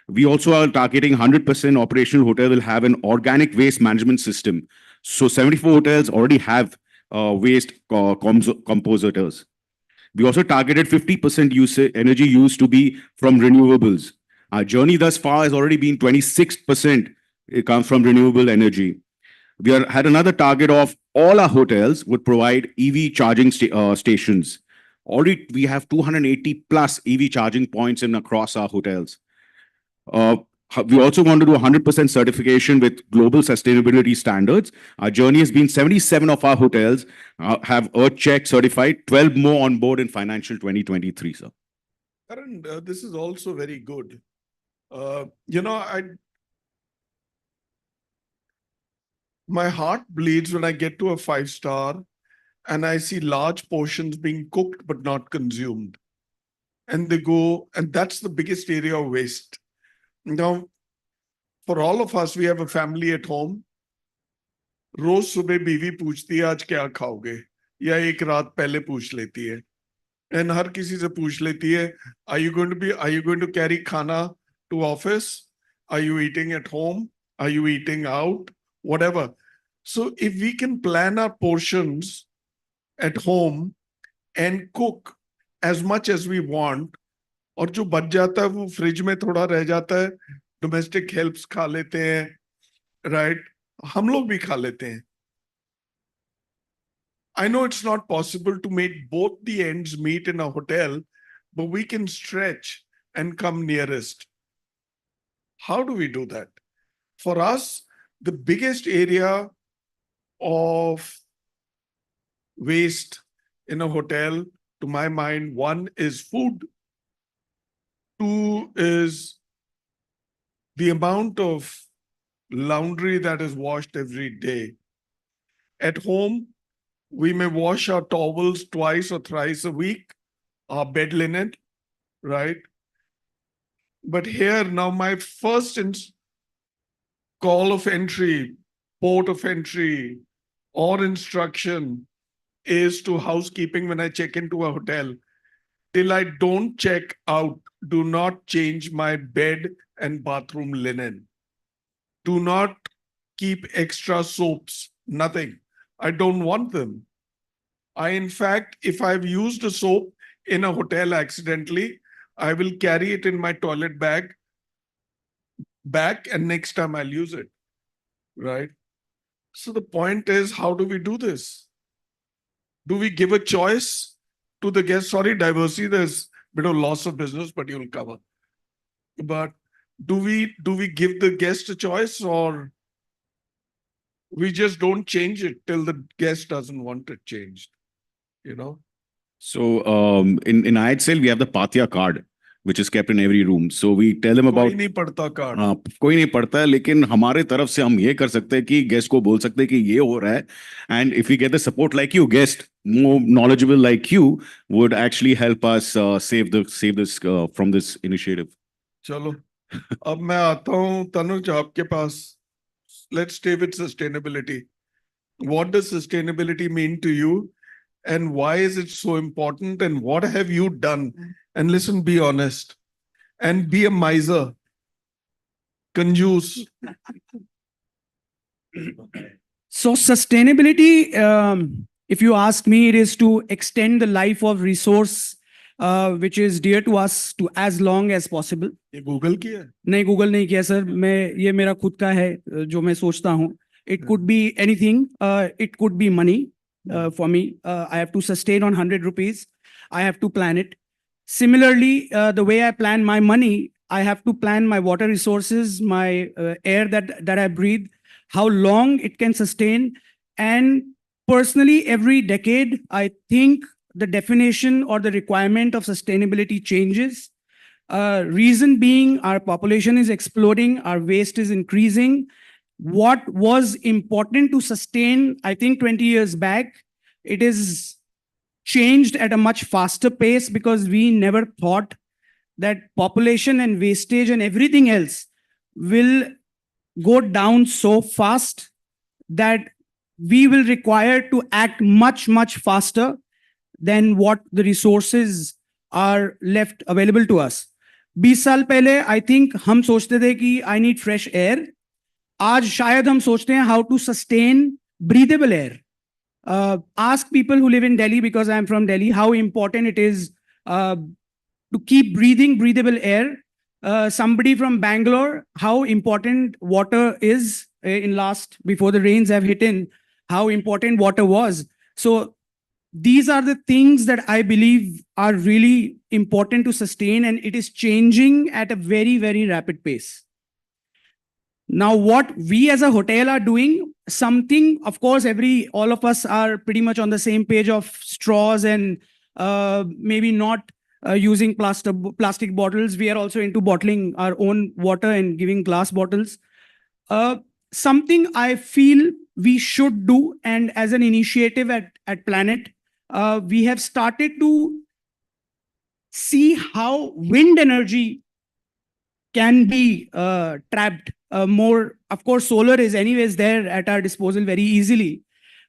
We also are targeting 100% operational hotel will have an organic waste management system. So 74 hotels already have waste compositors. We also targeted 50% energy use to be from renewables. Our journey thus far has already been 26%. It comes from renewable energy. We had another target of all our hotels would provide EV charging stations. Already we have 280 plus EV charging points across our hotels. We also want to do 100% certification with global sustainability standards. Our journey has been 77 of our hotels have EarthCheck certified, 12 more on board in financial 2023, sir. Karan, this is also very good. My heart bleeds when I get to a 5-star and I see large portions being cooked but not consumed. And that's the biggest area of waste. Now, for all of us, we have a family at home. रोज सुबह बीवी पूछती है आज क्या खाओगे, या एक रात पहले पूछ लेती है, and हर किसी से पूछ लेती है, are you going to carry खाना to office? Are you eating at home? Are you eating out? Whatever. So if we can plan our portions at home and cook as much as we want, और जो बच जाता है वो fridge में थोड़ा रह जाता है, डोमेस्टिक हेल्प्स खा लेते हैं, राइट, हम लोग भी खा लेते हैं. I know it's not possible to make both the ends meet in a hotel, but we can stretch and come nearest. How do we do that? For us, the biggest area of waste in a hotel, to my mind, 1 is food. 2 is the amount of laundry that is washed every day. At home, we may wash our towels twice or thrice a week, our bed linen, right? But here now my first call of entry, port of entry, or instruction is to housekeeping when I check into a hotel. till I don't check out. Do not change my bed and bathroom linen. Do not keep extra soaps. Nothing. I don't want them. In fact, if I've used a soap in a hotel accidentally, I will carry it in my toilet bag back, and next time I'll use it. Right? So the point is, how do we do this? Do we give a choice to the guest? Sorry, diversity, there's a bit of loss of business, but you'll cover. But do we give the guest a choice, or we just don't change it till the guest doesn't want it changed? You know? So in IHL, we have the Pathya card, which is kept in every room. So we tell them about. कोई नहीं पढ़ता card. कोई नहीं पढ़ता है, लेकिन हमारे तरफ से हम ये कर सकते हैं कि गेस्ट को बोल सकते हैं कि ये हो रहा है. And if we get the support like you, guest more knowledgeable like you would actually help us save this from this initiative. चलो, अब मैं आता हूँ तनुज आपके पास. Let's stay with sustainability. What does sustainability mean to you? And why is it so important? And what have you done? And listen, be honest. And be a miser. Conjuice. So sustainability, if you ask me, it is to extend the life of resource which is dear to us to as long as possible. ये Google किया है? नहीं, Google नहीं किया sir. मैं ये मेरा खुद का है जो मैं सोचता हूँ. It could be anything. It could be money. For me, I have to sustain on 100 rupees. I have to plan it. Similarly, the way I plan my money, I have to plan my water resources, my air that I breathe, how long it can sustain. And personally, every decade, I think the definition or the requirement of sustainability changes. Reason being, our population is exploding, our waste is increasing. What was important to sustain, I think 20 years back, it is changed at a much faster pace because we never thought that population and wastage and everything else will go down so fast that we will require to act much, much faster than what the resources are left available to us. 20 साल पहले, I think, हम सोचते थे कि I need fresh air. आज शायद हम सोचते हैं how to sustain breathable air. Ask people who live in Delhi, because I am from Delhi, how important it is to keep breathing breathable air. Somebody from Bangalore, how important water is before the rains have hit in, how important water was. So these are the things that I believe are really important to sustain, and it is changing at a very, very rapid pace. Now, what we as a hotel are doing, something, of course, all of us are pretty much on the same page of straws and maybe not using plastic bottles. We are also into bottling our own water and giving glass bottles. Something I feel we should do, and as an initiative at Planet, we have started to see how wind energy can be trapped more. Of course, solar is anyways there at our disposal very easily,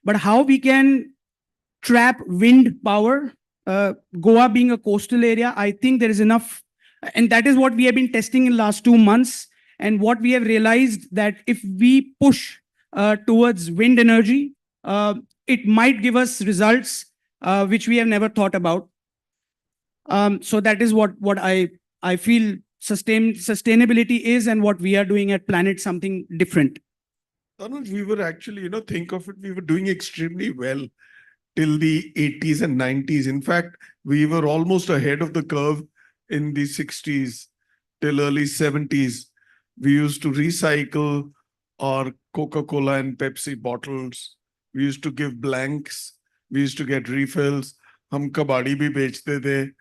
but how we can trap wind power. Goa being a coastal area, I think there is enough, and that is what we have been testing in the last 2 months. And what we have realized that if we push towards wind energy, it might give us results which we have never thought about. So that is what I feel sustainability is, and what we are doing at Planet, something different. Tanuj, we were actually, think of it, we were doing extremely well till the 80s and 90s. In fact, we were almost ahead of the curve in the 60s till early 70s. We used to recycle our Coca-Cola and Pepsi bottles. We used to give blanks. We used to get refills. हम कबाड़ी भी बेचते थे.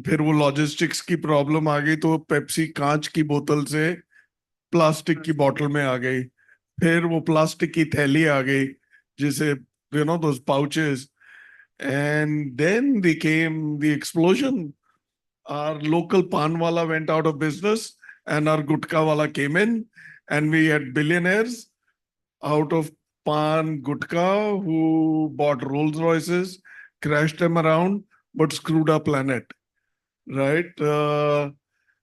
फिर वो logistics की problem आ गई तो पेप्सी कांच की बोतल से प्लास्टिक की बोतल में आ गई. फिर वो प्लास्टिक की थैली आ गई जिसे those pouches, and then came the explosion. Our local pan wala went out of business and our gutka wala came in, and we had billionaires out of pan gutka who bought Rolls Royces, crashed them around, but screwed our planet, right?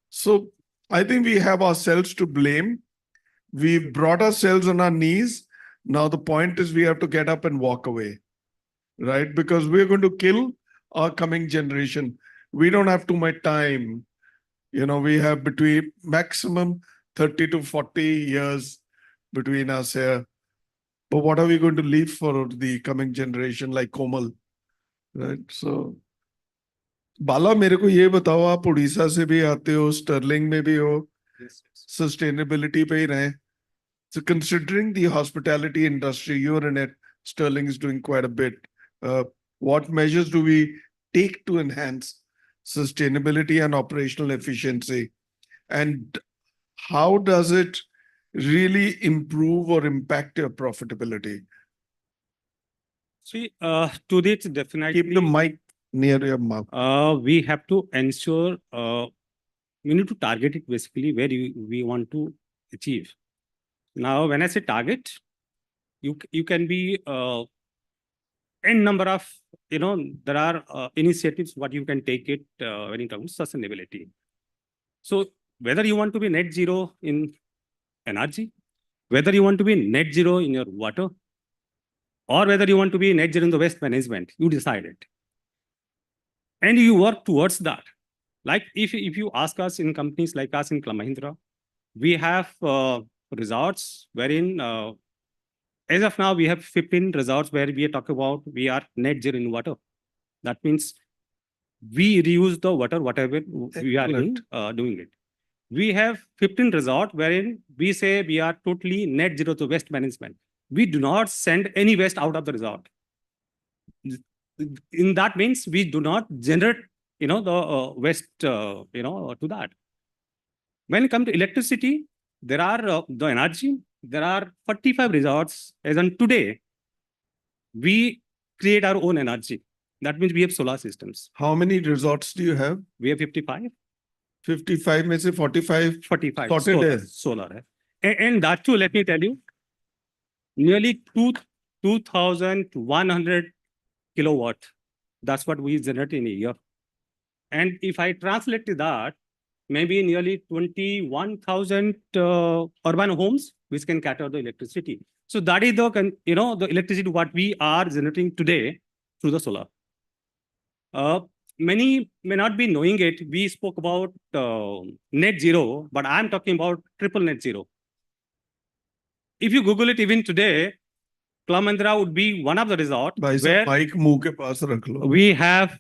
So I think we have ourselves to blame. We've brought ourselves on our knees. Now the point is we have to get up and walk away, right? Because we're going to kill our coming generation. We don't have too much time. You know, we have between maximum 30 to 40 years between us here. But what are we going to leave for the coming generation like Komal, right? So, बाला मेरे को ये बताओ, आप उड़ीसा से भी आते हो, Stirling में भी हो, सस्टेनेबिलिटी पे ही रहे. So considering the hospitality industry, you're in it, Sterling is doing quite a bit. What measures do we take to enhance sustainability and operational efficiency? And how does it really improve or impact your profitability? See, to this definitely. Keep the mic near your mouth. We have to ensure, we need to target it basically where we want to achieve. Now, when I say target, you can be n number of, there are initiatives what you can take it when it comes to sustainability. So whether you want to be net zero in energy, whether you want to be net zero in your water, or whether you want to be net zero in the waste management, you decide it. And you work towards that. Like if you ask us in companies like us in Mahindra, we have resorts wherein, as of now, we have 15 resorts where we are talking about we are net zero in water. That means we reuse the water, whatever we are doing it. We have 15 resorts wherein we say we are totally net zero to waste management. We do not send any waste out of the resort. In that means we do not generate, the waste, to that. When it comes to electricity, there are the energy. There are 45 resorts. As on today, we create our own energy. That means we have solar systems. How many resorts do you have? We have 55. 55 में से 45 sorted solar. And that too, let me tell you, nearly 2,100 kilowatt. That's what we generate in a year. And if I translate to that, maybe nearly 21,000 urban homes which can cater the electricity. So that is the, the electricity what we are generating today through the solar. Many may not be knowing it. We spoke about net zero, but I'm talking about triple net zero. If you Google it even today, Mandra would be one of the resorts where we have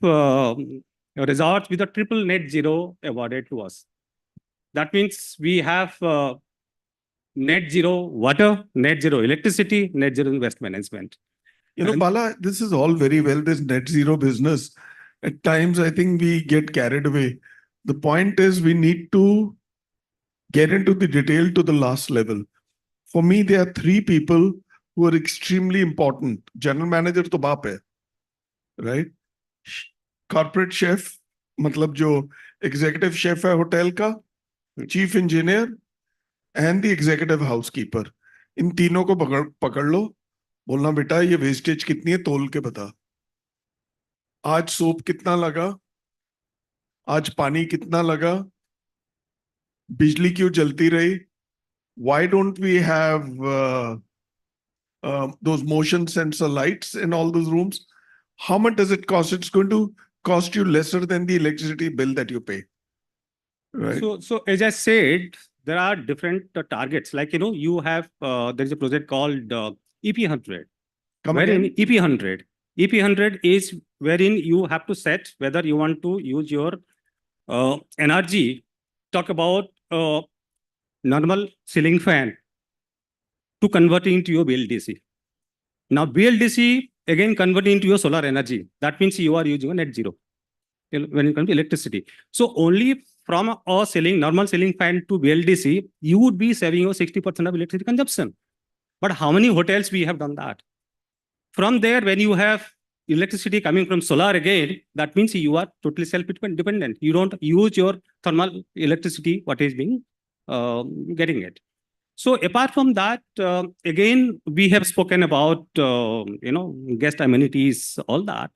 resorts with a triple net zero awarded to us. That means we have net zero water, net zero electricity, net zero waste management. Bala, this is all very well, this net zero business. At times, I think we get carried away. The point is we need to get into the detail to the last level. For me, there are three people who are extremely important. General manager to baap hai, right? Corporate chef, matlab jo executive chef hai hotel ka, chief engineer, and the executive housekeeper. In तीनों को पकड़ लो, बोलना बेटा ये wastage कितनी है तोल के बता. आज सोप कितना लगा, आज पानी कितना लगा, बिजली क्यों जलती रही. Why don't we have those motion sensor lights in all those rooms? How much does it cost? It's going to cost you lesser than the electricity bill that you pay. Right. So as I said, there are different targets. Like, you have, there is a project called EP100. Wherein EP100. EP100 is wherein you have to set whether you want to use your energy. Talk about normal ceiling fan to convert into your BLDC. Now BLDC again converting into your solar energy. That means you are using a net zero when it comes to electricity. So only from a normal ceiling fan to BLDC, you would be saving your 60% of electricity consumption. But how many hotels we have done that? From there, when you have electricity coming from solar again, that means you are totally self-dependent. You don't use your thermal electricity, what is being getting it. So apart from that, again, we have spoken about, guest amenities, all that.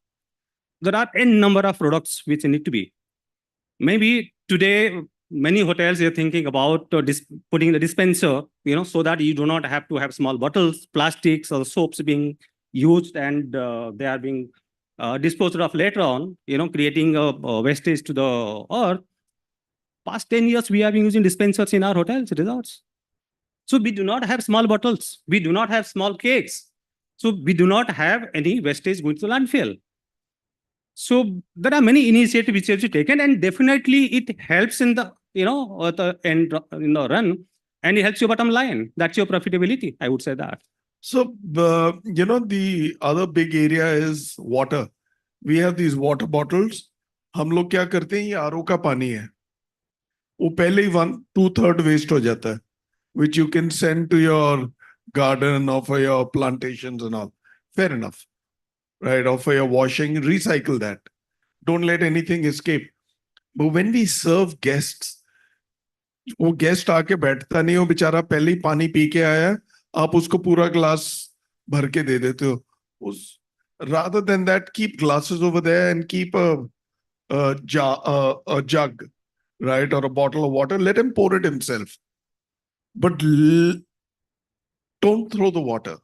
there are n number of products which need to be. Maybe today, many hotels are thinking about putting the dispenser, so that you do not have to have small bottles, plastics, or soaps being used, and they are being disposed of later on, creating a wastage to the earth. Past 10 years, we have been using dispensers in our hotels, resorts. So we do not have small bottles. We do not have small cakes. So we do not have any wastage going to landfill. So there are many initiatives which have to be taken, and definitely it helps in the, the end in the run, and it helps your bottom line. That's your profitability. I would say that. So, the other big area is water. We have these water bottles. हम लोग क्या करते हैं, ये RO का पानी है, वो पहले ही 1/2 वेस्ट हो जाता है, which you can send to your garden or for your plantations and all. Fair enough, right? Or for your washing, recycle that. Don't let anything escape. But when we serve guests, वो guest आके बैठता नहीं, वो बेचारा पहले ही पानी P के आया, आप उसको पूरा ग्लास भर के दे देते हो. Rather than that, keep glasses over there and keep a jug, right, or a bottle of water. Let him pour it himself. But don't throw the water.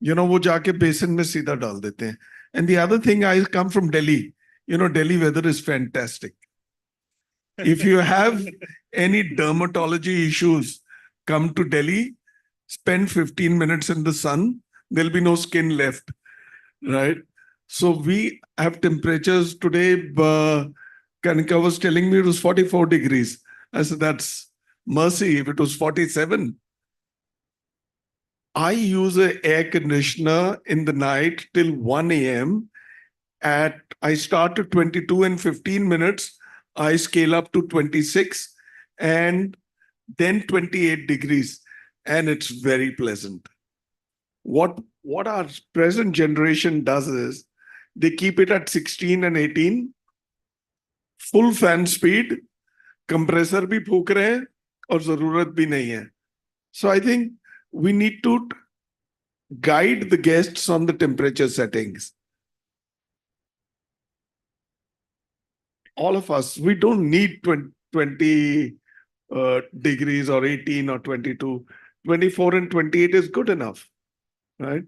वो जाके बेसिन में सीधा डाल देते हैं. And the other thing, I come from Delhi. Delhi weather is fantastic. If you have any dermatology issues, come to Delhi, spend 15 minutes in the sun, there'll be no skin left, right? So we have temperatures today. Kanika was telling me it was 44 degrees. I said, that's mercy. If it was 47, I use an air conditioner in the night till 1 a.m. I start at 22 and 15 minutes. I scale up to 26 and then 28 degrees. And it's very pleasant. What our present generation does is they keep it at 16 and 18, full fan speed, compressor bhi phuk rahe hain, aur zarurat bhi nahi hai. So I think we need to guide the guests on the temperature settings. All of us, we don't need 20 degrees or 18 or 22. 24 and 28 is good enough, right?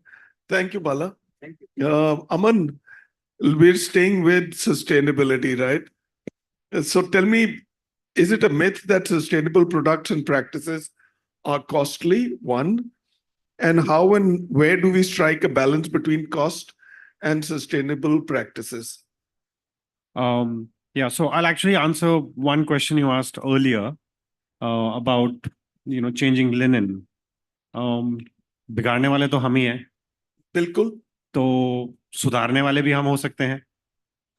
Thank you, Bala. Thank you. Aman, we're staying with sustainability, right? So tell me, is it a myth that sustainable products and practices are costly? One, and how and where do we strike a balance between cost and sustainable practices? Yeah, so I'll actually answer one question you asked earlier about changing linen. बिगाड़ने वाले तो हम ही हैं. बिल्कुल. तो सुधारने वाले भी हम हो सकते हैं.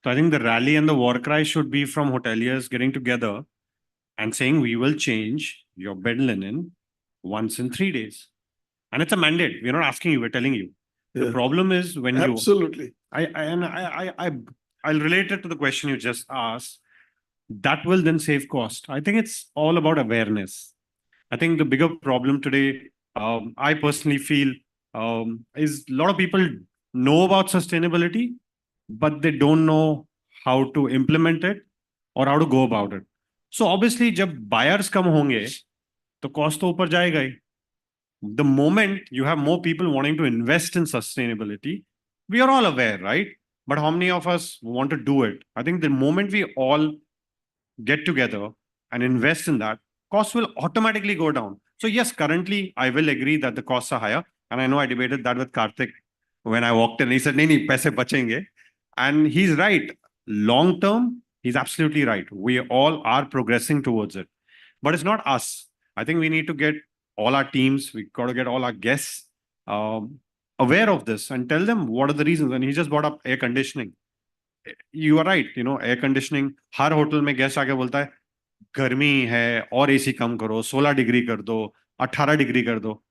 So I think the rally and the war cry should be from hoteliers getting together and saying we will change your bed linen once in 3 days. And it's a mandate. We're not asking you, we're telling you. Yeah. The problem is when Absolutely. I'll relate it to the question you just asked. That will then save cost. I think it's all about awareness. I think the bigger problem today, I personally feel, is a lot of people know about sustainability, but they don't know how to implement it or how to go about it. So obviously, जब buyers कम होंगे, तो cost तो ऊपर जाएगा ही. The moment you have more people wanting to invest in sustainability, we are all aware, right? But how many of us want to do it? I think the moment we all get together and invest in that, costs will automatically go down. So yes, currently I will agree that the costs are higher. And I know I debated that with Karthik when I walked in. He said, nahi, paise bachenge. And he's right. Long term, he's absolutely right. We all are progressing towards it. But it's not us. I think we need to get all our teams, we got to get all our guests aware of this and tell them what are the reasons. And he just brought up air conditioning. You are right, air conditioning. Her hotel में guest आके बोलता है गर्मी है और AC कम करो, 16 degree कर दो, 18 डिग्री कर दो.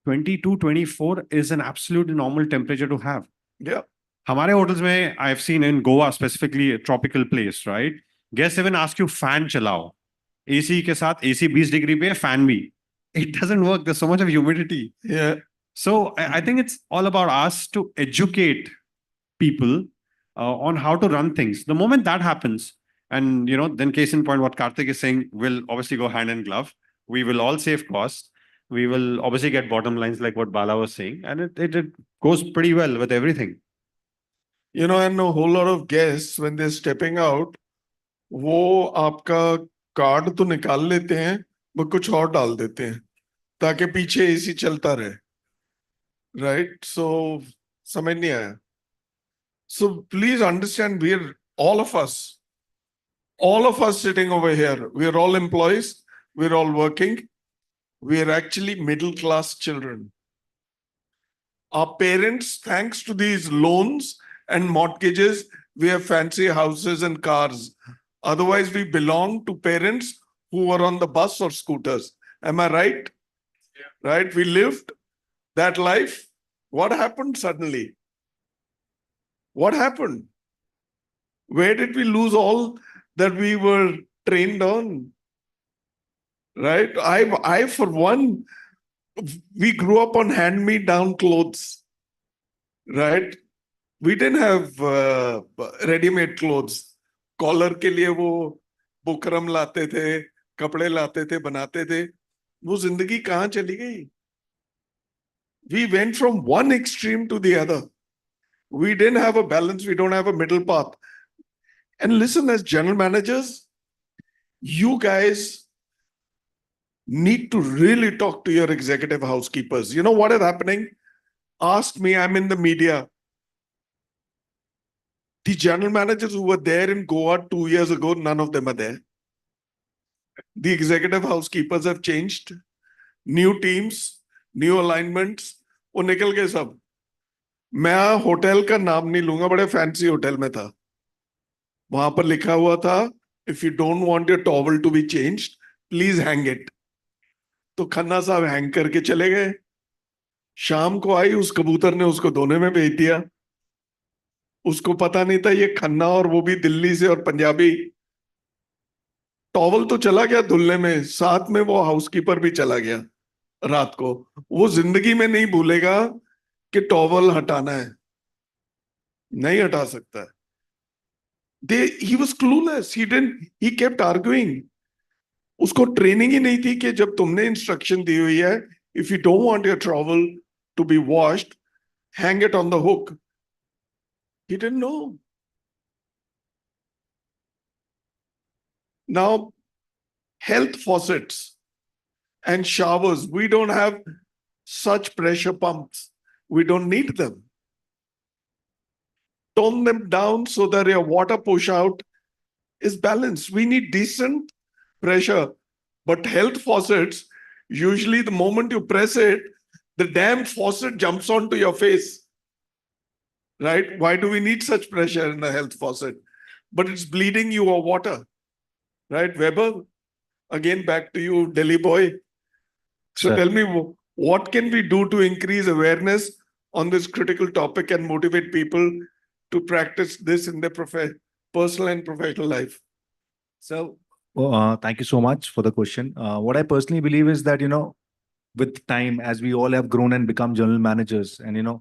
22, 24 is an absolute normal temperature to have. Yeah. हमारे hotels में I have seen in Goa specifically a tropical place, right? Guests even ask you fan चलाओ. AC के साथ AC 20 डिग्री पे fan भी. It doesn't work. There's so much of humidity. Yeah. So I think it's all about us to educate people on how to run things. The moment that happens, and then case in point, what Karthik is saying will obviously go hand in glove. We will all save costs. We will obviously get bottom lines like what Bala was saying, and it goes pretty well with everything. And a whole lot of guests, when they're stepping out, वो आपका card तो निकाल लेते हैं, वो कुछ और डाल देते हैं ताकि पीछे एसी चलता रहे, right? So समझ नहीं आया. So please understand, we're all of us sitting over here, we're all employees, we're all working, we're actually middle class children. Our parents, thanks to these loans and mortgages, we have fancy houses and cars. Otherwise, we belong to parents who were on the bus or scooters. Am I right? Yeah. Right? We lived that life. What happened suddenly? What happened? Where did we lose all that we were trained on? Right? I for one, we grew up on hand-me-down clothes. Right? We didn't have ready-made clothes. Collar के लिए वो buckram लाते थे, कपड़े लाते थे, बनाते थे. वो जिंदगी कहाँ चली गई? We went from one extreme to the other. We didn't have a balance. We don't have a middle path. And listen, as general managers, you guys need to really talk to your executive housekeepers. You know what is happening? Ask me, I'm in the media. The general managers who were there in Goa 2 years ago, none of them are there. The executive housekeepers have changed. New teams, new alignments. वो निकल गए सब. मैं hotel का नाम नहीं लूंगा, बड़े फैंसी होटल में था. वहां पर लिखा हुआ था, if you don't want your towel to be changed, please hang it. तो खन्ना साहब हैंग करके चले गए. शाम को आई, उस कबूतर ने उसको धोने में भेज दिया. उसको पता नहीं था ये खन्ना और वो भी दिल्ली से और पंजाबी. टॉवल तो चला गया धुलने में, साथ में वो हाउसकीपर भी चला गया रात को. वो जिंदगी में नहीं भूलेगा कि टॉवल हटाना है. नहीं हटा सकता है. He was clueless. He kept arguing. उसको ट्रेनिंग ही नहीं थी कि जब तुमने इंस्ट्रक्शन दी हुई है, if you don't want your towel to be washed, hang it on the hook. He didn't know. Now, health faucets and showers, we don't have such pressure pumps. We don't need them. Tone them down so that your water push out is balanced. We need decent pressure. But health faucets, usually the moment you press it, the damn faucet jumps onto your face. Right? Why do we need such pressure in a health faucet? But it's bleeding you or water. Right, Weber? Again, back to you, Delhi boy. So Sir. Tell me, what can we do to increase awareness on this critical topic and motivate people to practice this in their personal and professional life? So, thank you so much for the question. What I personally believe is that, with time, as we all have grown and become general managers, and,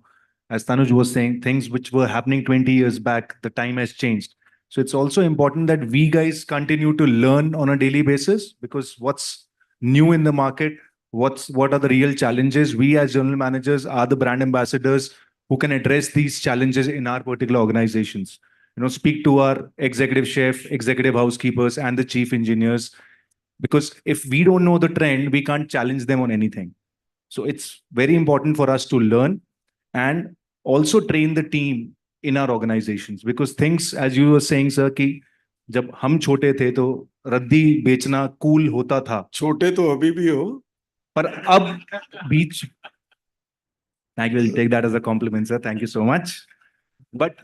as Tanuj was saying, things which were happening 20 years back, the time has changed. So it's also important that we guys continue to learn on a daily basis, because what's new in the market, what are the real challenges? We as general managers are the brand ambassadors who can address these challenges in our particular organizations. Speak to our executive chef, executive housekeepers, and the chief engineers, because if we don't know the trend, we can't challenge them on anything. So it's very important for us to learn and also train the team in our organizations, because things, as you were saying, sir, कि जब हम छोटे थे तो रद्दी बेचना cool होता था. छोटे तो अभी भी हो. पर अब बीच. Thank you. I'll take that as a compliment, sir. Thank you so much. But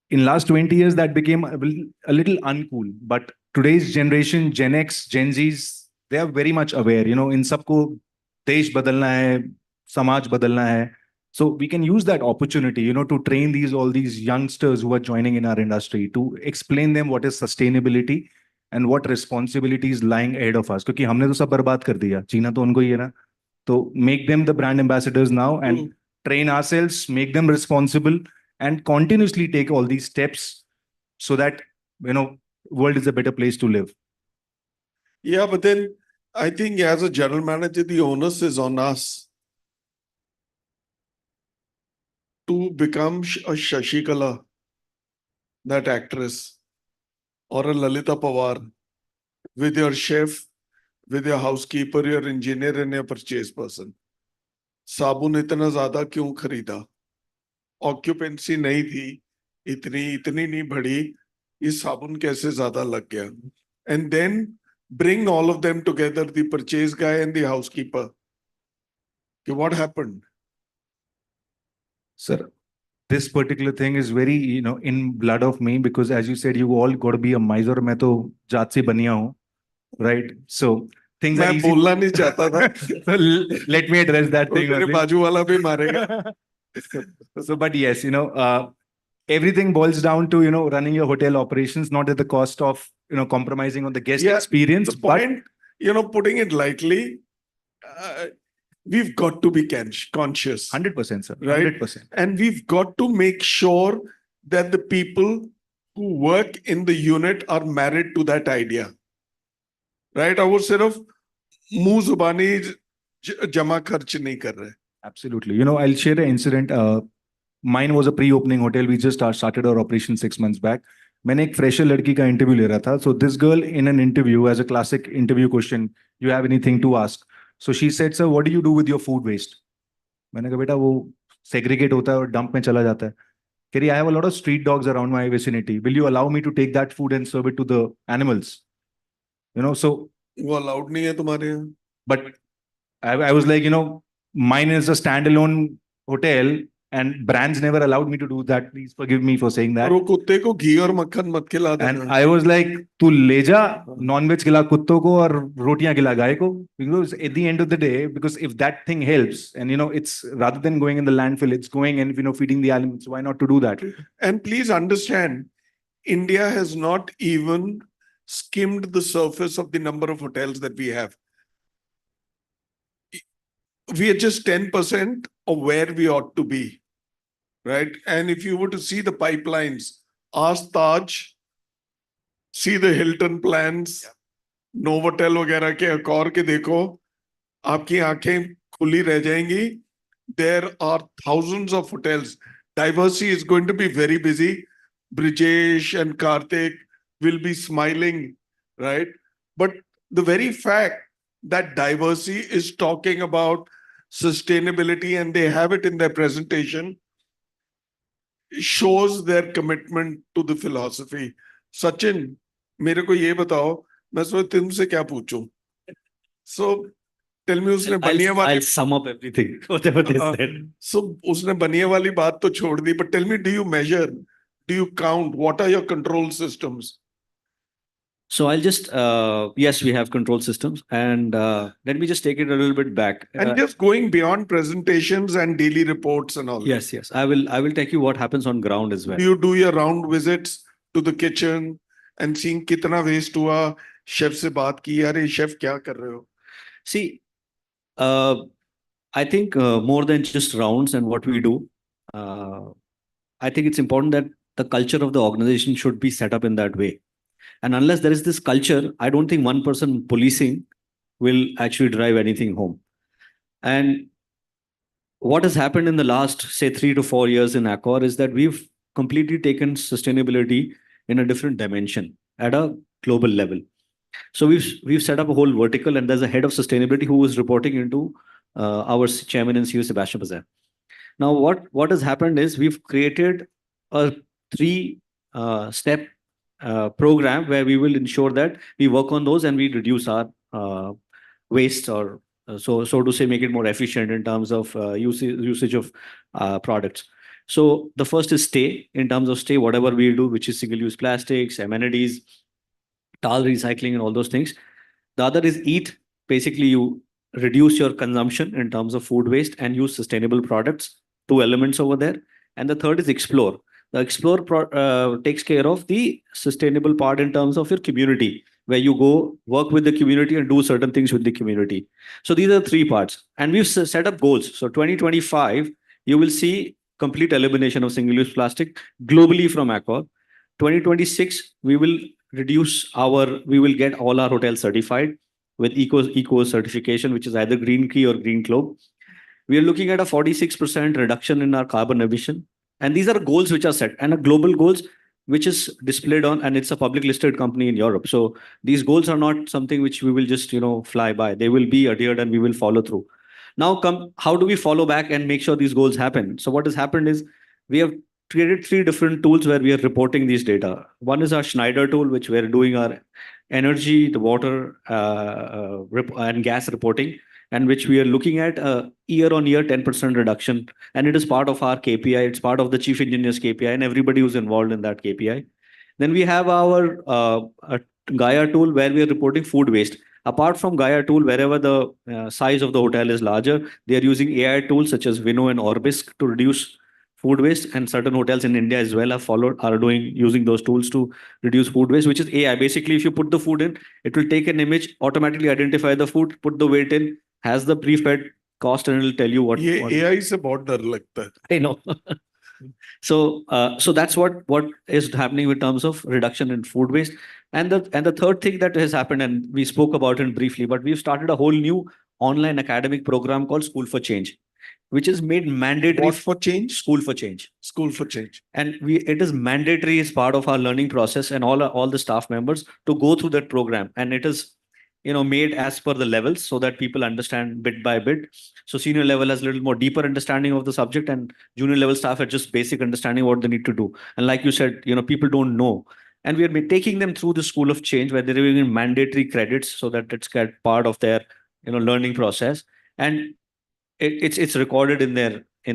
in last 20 years, that became a little uncool. But today's generation, Gen X, Gen Zs, they are very much aware. In सबको देश बदलना है, समाज बदलना है. So we can use that opportunity, to train all these youngsters who are joining in our industry, to explain them what is sustainability and what responsibilities lying ahead of us. क्योंकि हमने तो सब बर्बाद कर दिया, चीना तो उनको ही है ना. So make them the brand ambassadors now and train ourselves, make them responsible, and continuously take all these steps so that, world is a better place to live. Yeah, but then I think as a general manager, the onus is on us to become a Shashikala, that actress, or a Lalita Pawar, with your chef, with your housekeeper, your engineer, and your purchase person. साबुन इतना ज्यादा क्यों खरीदा? Occupancy नहीं थी, इतनी नहीं बढ़ी, ये साबुन कैसे ज्यादा लग गया? And then bring all of them together, the purchase guy and the housekeeper. Okay, what happened? Sir, this particular thing is very, in blood of me, because as you said, you all got to be a miser. मैं तो जात से बनिया हूँ, right? So things are मैं easy. बोलना नहीं चाहता था. So let me address that thing. मेरे only. बाजू वाला भी मारेगा. But yes, everything boils down to, running your hotel operations, not at the cost of, compromising on the guest experience. The point, putting it lightly, we've got to be conscious. 100%, sir. Right? 100%. And we've got to make sure that the people who work in the unit are married to that idea. Right? और सिर्फ मुंह जुबानी जमा खर्च नहीं कर रहे. Absolutely. I'll share an incident. Mine was a pre-opening hotel. We just started our operation 6 months back. मैंने एक fresher लड़की का interview ले रहा था. So this girl in an interview, as a classic interview question, you have anything to ask? So she said, sir, what do you do with your food waste? मैंने कहा बेटा वो segregate होता है और dump में चला जाता है. कह रही, I have a lot of street dogs around my vicinity. Will you allow me to take that food and serve it to the animals? So वो allowed नहीं है तुम्हारे यहाँ. But I was like, mine is a standalone hotel and brands never allowed me to do that. Please forgive me for saying that. और वो कुत्ते को घी और मक्खन मत खिला देना. And I was like, तू ले जा non-veg खिला कुत्तों को और रोटियां खिला गाय को. Because at the end of the day, because if that thing helps and, it's rather than going in the landfill, it's going and, feeding the animals. Why not to do that? And please understand, India has not even skimmed the surface of the number of hotels that we have. We are just 10% of where we ought to be, right? And if you were to see the pipelines, ask Taj, see the Hilton plans, Novotel वगैरह के अकॉर के देखो, आपकी आंखें खुली रह जाएंगी. There are thousands of hotels. Diversity is going to be very busy. Brijesh and Karthik will be smiling, right? But the very fact that Diversity is talking about sustainability and they have it in their presentation shows their commitment to the philosophy. Sachin, मेरे को ये बताओ, मैं सोच तुमसे क्या पूछूं? So tell me, उसने बनिया वाली. I'll sum up everything whatever they said. So उसने बनिया वाली बात तो छोड़ दी. But tell me, do you measure? Do you count? What are your control systems? So I'll just, yes, we have control systems. And let me just take it a little bit back. And just going beyond presentations and daily reports and all. Yes, yes. I will take you what happens on ground as well. Do you do your round visits to the kitchen and seeing कितना waste हुआ? Chef से बात की, यार ये chef क्या कर रहे हो? See, I think more than just rounds and what we do, I think it's important that the culture of the organization should be set up in that way. And unless there is this culture, I don't think one person policing will actually drive anything home. And what has happened in the last, say, 3 to 4 years in Accor is that we've completely taken sustainability in a different dimension at a global level. So we've set up a whole vertical, and there's a head of sustainability who is reporting into our chairman and CEO, Sebastian Bazin. Now, what has happened is we've created a 3-step program where we will ensure that we work on those and we reduce our waste, or so to say, make it more efficient in terms of usage of products. So the first is stay. In terms of stay, whatever we do, which is single-use plastics, amenities, towel recycling, and all those things. The other is eat. Basically, you reduce your consumption in terms of food waste and use sustainable products. 2 elements over there. And the third is explore. The explore takes care of the sustainable part in terms of your community, where you go work with the community and do certain things with the community. So these are 3 parts. And we've set up goals. So 2025, you will see complete elimination of single-use plastic globally from Accor. 2026, we will get all our hotels certified with eco certification, which is either Green Key or Green Globe. We are looking at a 46% reduction in our carbon emission. And these are goals which are set and a global goals which is displayed on, and it's a public listed company in Europe. So these goals are not something which we will just, fly by. They will be adhered and we will follow through. Now how do we follow back and make sure these goals happen? So what has happened is we have created 3 different tools where we are reporting these data. One is our Schneider tool, which we're doing our energy, the water, and gas reporting, and which we are looking at a year-on-year 10% reduction. And it is part of our KPI. It's part of the chief engineer's KPI and everybody who's involved in that KPI. Then we have our Gaia tool where we are reporting food waste. Apart from Gaia tool, wherever the size of the hotel is larger, they are using AI tools such as Vino and Orbisk to reduce food waste, and certain hotels in India as well are using those tools to reduce food waste, which is AI. Basically, if you put the food in, it will take an image, automatically identify the food, put the weight in, has the pre-fed cost, and it will tell you what. AI से बहुत डर लगता है. I know. So that's what is happening in terms of reduction in food waste. And the third thing that has happened, and we spoke about it briefly, but we've started a whole new online academic program called School for Change, which is made mandatory. What for change? School for Change. School for Change. And it is mandatory as part of our learning process, and all the staff members to go through that program. And it is made as per the levels so that people understand bit by bit. So senior level has a little more deeper understanding of the subject, and junior level staff have just basic understanding what they need to do. And like you said, people don't know. And we are taking them through the School of Change where they're giving mandatory credits so that it's part of their learning process. And it's recorded in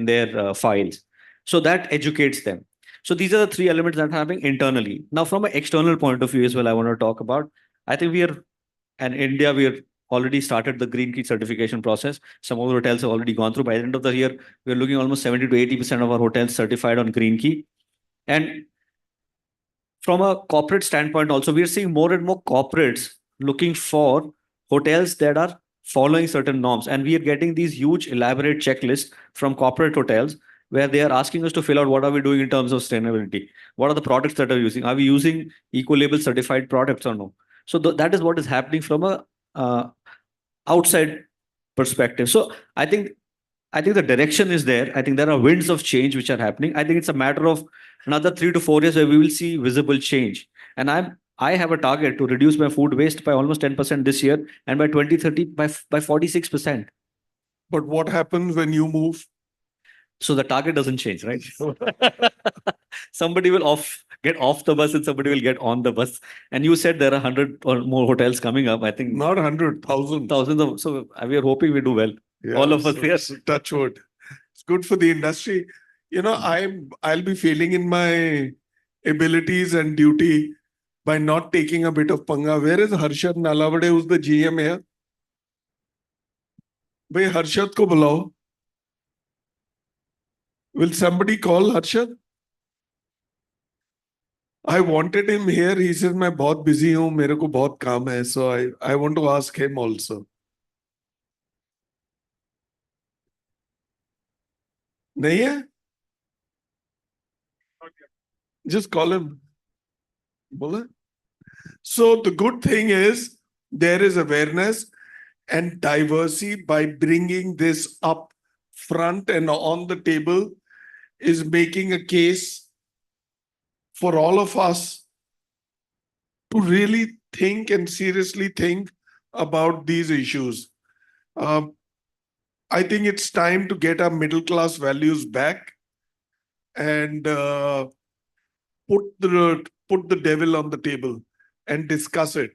their files. So that educates them. So these are the 3 elements that are happening internally. Now, from an external point of view as well, I want to talk about, I think in India, we are already started the Green Key certification process. Some of the hotels have already gone through. By the end of the year, we're looking almost 70 to 80% of our hotels certified on Green Key. And from a corporate standpoint also, we are seeing more and more corporates looking for hotels that are following certain norms. And we are getting these huge elaborate checklists from corporate hotels where they are asking us to fill out what are we doing in terms of sustainability. What are the products that are using? Are we using eco-label certified products or no? So that is what is happening from a outside perspective. So I think the direction is there. I think there are winds of change which are happening. I think it's a matter of another 3 to 4 years where we will see visible change. And I have a target to reduce my food waste by almost 10% this year, and by 2030 by 46%. But what happens when you move? So the target doesn't change, right? Somebody will get off the bus and somebody will get on the bus. And you said there are 100 or more hotels coming up. I think not 100, thousands. Thousands of. So we are hoping we do well. Yeah, all of us here. Touch wood. It's good for the industry. I'll be failing in my abilities and duty by not taking a bit of panga. Where is Harshad Nalavade, who's the GM here? Bhai, Harshad ko bulao. Will somebody call Harshad? I wanted him here. He says, मैं बहुत busy हूँ, मेरे को बहुत काम है. So I want to ask him also. नहीं है? Just call him. बोला? So the good thing is there is awareness and diversity. By bringing this up front and on the table is making a case for all of us to really think and seriously think about these issues. I think it's time to get our middle class values back and put the devil on the table and discuss it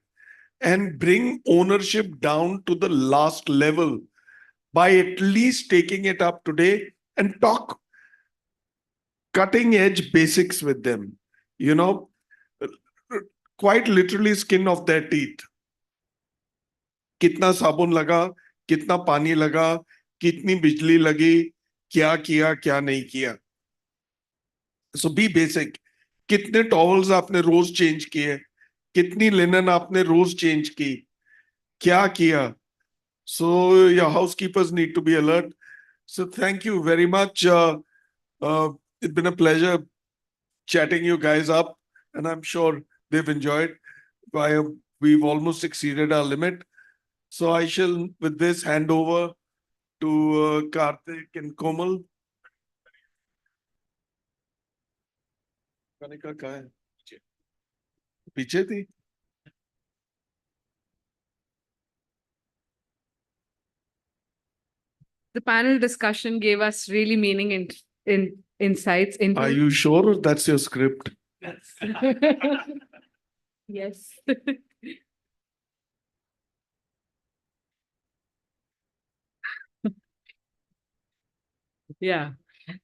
and bring ownership down to the last level by at least taking it up today and talk cutting edge basics with them, quite literally skin of their teeth. कितना साबुन लगा, कितना पानी लगा, कितनी बिजली लगी, क्या किया, क्या नहीं किया. So be basic. कितने टॉवल्स आपने रोज चेंज किए, कितनी लिनन आपने रोज चेंज की, क्या किया. So your housekeepers need to be alert. So thank you very much. It's been a pleasure chatting you guys up, and I'm sure they've enjoyed. We've almost exceeded our limit. So I shall, with this, hand over to Karthik and Komal. Kanika कहाँ है? पीछे थी? The panel discussion gave us really meaning and insights into. Are you sure that's your script? Yes. Yeah.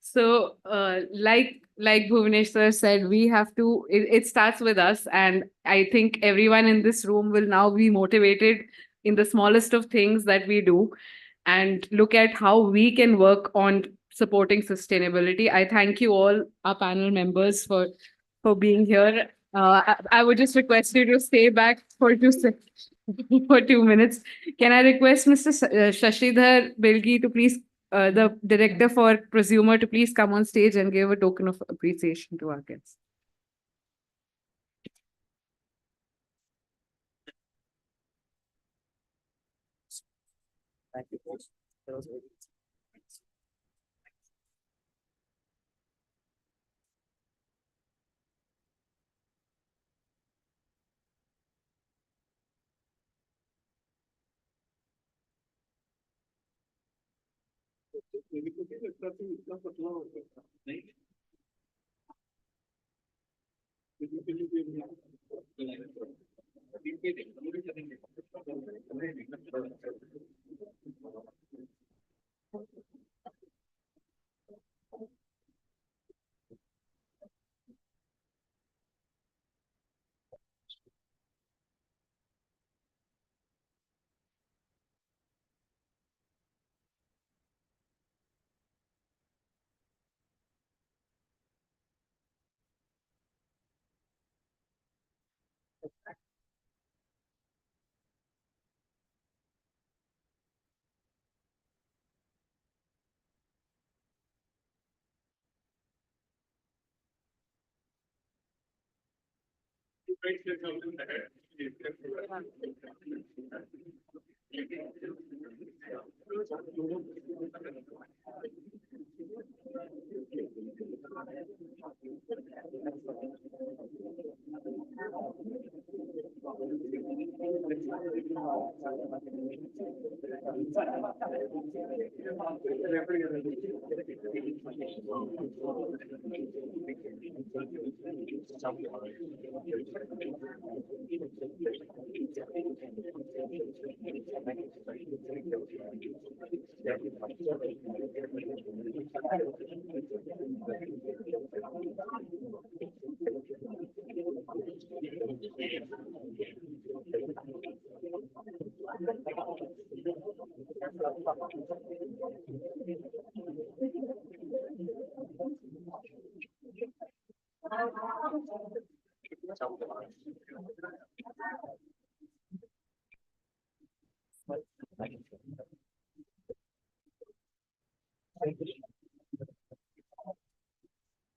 So, like Bhuvanesh sir said, we have to. It starts with us, and I think everyone in this room will now be motivated in the smallest of things that we do, and look at how we can work on supporting sustainability. I thank you all, our panel members, for being here. I would just request you to stay back for for 2 minutes. Can I request Mr. Shashidhar Bilgi to please, the director for Prosumer, to please come on stage and give a token of appreciation to our guests. Thank you. That was very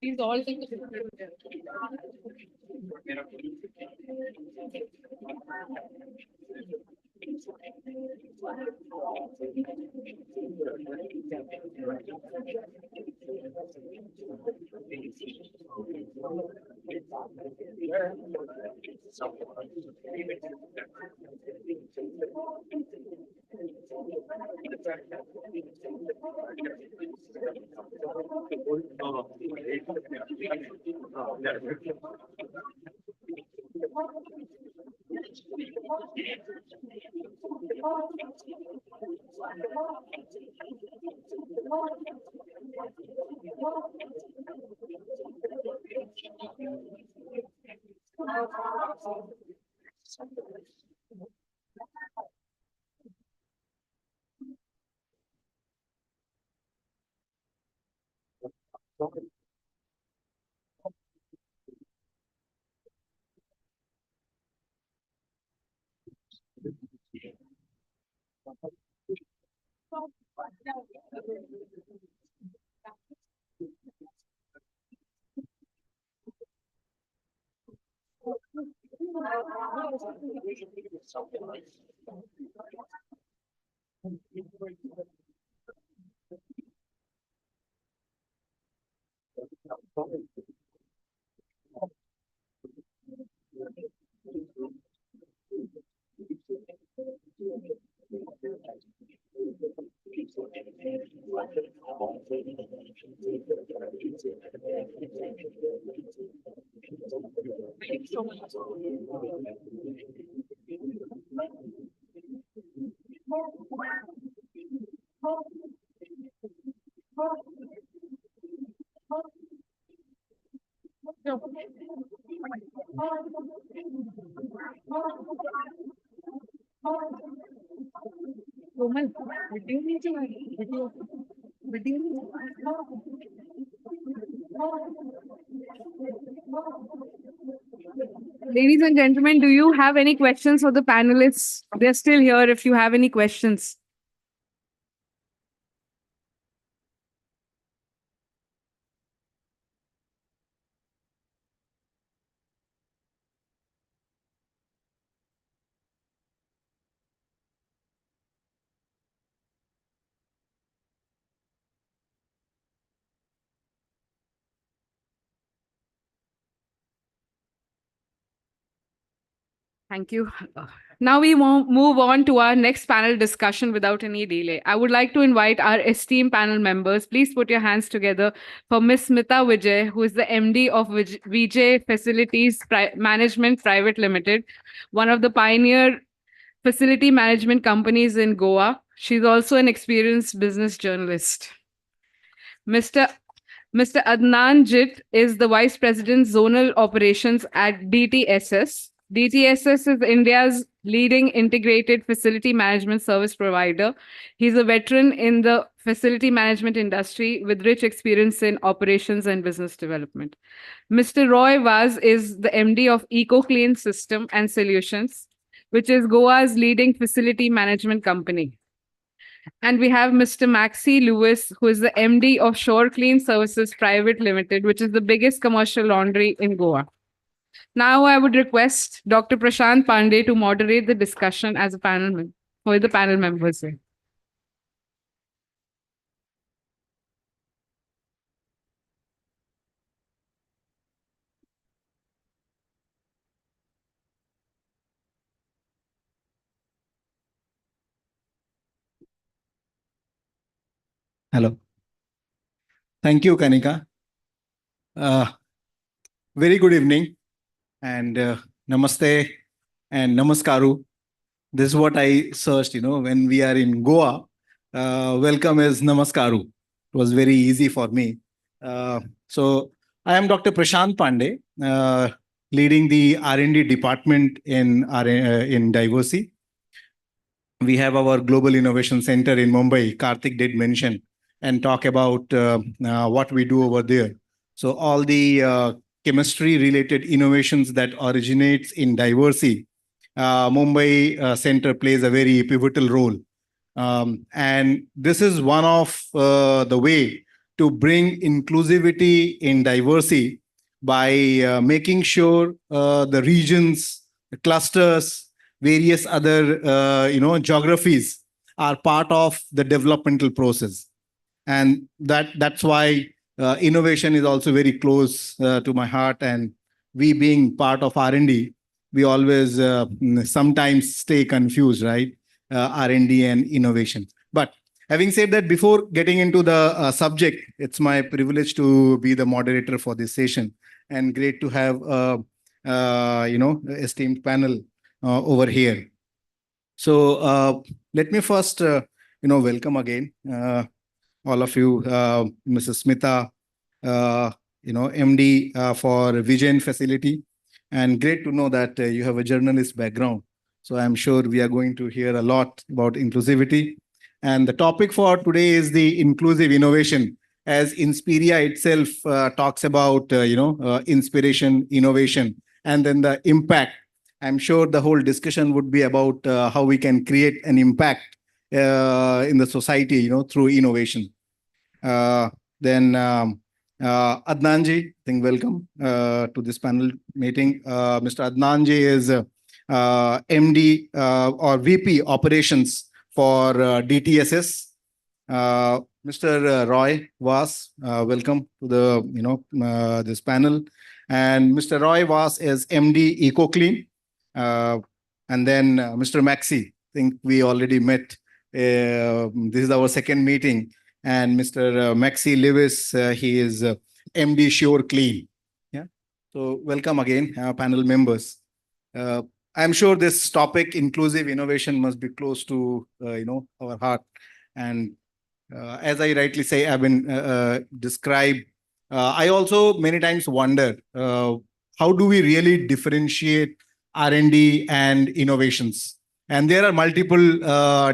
Please all take Ladies and gentlemen, do you have any questions for the panelists? They're still here if you have any questions. Thank you. Now we move on to our next panel discussion without any delay. I would like to invite our esteemed panel members. Please put your hands together for Ms. Smita Vijay, who is the MD of Vijay Facilities Management Private Limited, one of the pioneer facility management companies in Goa. She's also an experienced business journalist. Mr. Adnan Jit is the Vice President Zonal Operations at DTSS. DTSS is India's leading integrated facility management service provider. He's a veteran in the facility management industry with rich experience in operations and business development. Mr. Roy Vaz is the MD of EcoClean System and Solutions, which is Goa's leading facility management company. And we have Mr. Maxi Lewis, who is the MD of Shore Clean Services Private Limited, which is the biggest commercial laundry in Goa. Now I would request Dr. Prashant Pandey to moderate the discussion as a panel for the panel members. Hello. Thank you, Kanika. Very good evening and namaste and namaskaru. This is what I searched, when we are in Goa. Welcome is namaskaru. It was very easy for me. So I am Dr. Prashant Pandey, leading the R&D department in Diversity. We have our Global Innovation Center in Mumbai. Karthik did mention and talk about what we do over there. So all the chemistry-related innovations that originates in Diversity, Mumbai Center plays a very pivotal role. And this is one of the way to bring inclusivity in diversity by making sure the regions, the clusters, various other geographies are part of the developmental process. And that's why innovation is also very close to my heart. And we being part of R&D, we always sometimes stay confused, right? R&D and innovation. But having said that, before getting into the subject, it's my privilege to be the moderator for this session, and great to have esteemed panel over here. So let me first welcome again all of you, Mrs. Smita, MD for Vision Facility, and great to know that you have a journalist background. So I'm sure we are going to hear a lot about inclusivity. And the topic for today is the inclusive innovation, as Inspiria itself talks about, inspiration, innovation, and then the impact. I'm sure the whole discussion would be about how we can create an impact in the society, through innovation. Then Adnanji, welcome to this panel meeting. Mr. Adnanji is MD or VP Operations for DTSS. Mr. Roy Vas, welcome to the this panel. And Mr. Roy Vas is MD EcoClean. And then Mr. Maxi, I think we already met. This is our second meeting. And Mr. Maxi Lewis, he is MD Sure Clean. Yeah. So welcome again, panel members. I'm sure this topic, inclusive innovation, must be close to our heart. And as I rightly say, I've been described. I also many times wonder how do we really differentiate R&D and innovations? And there are multiple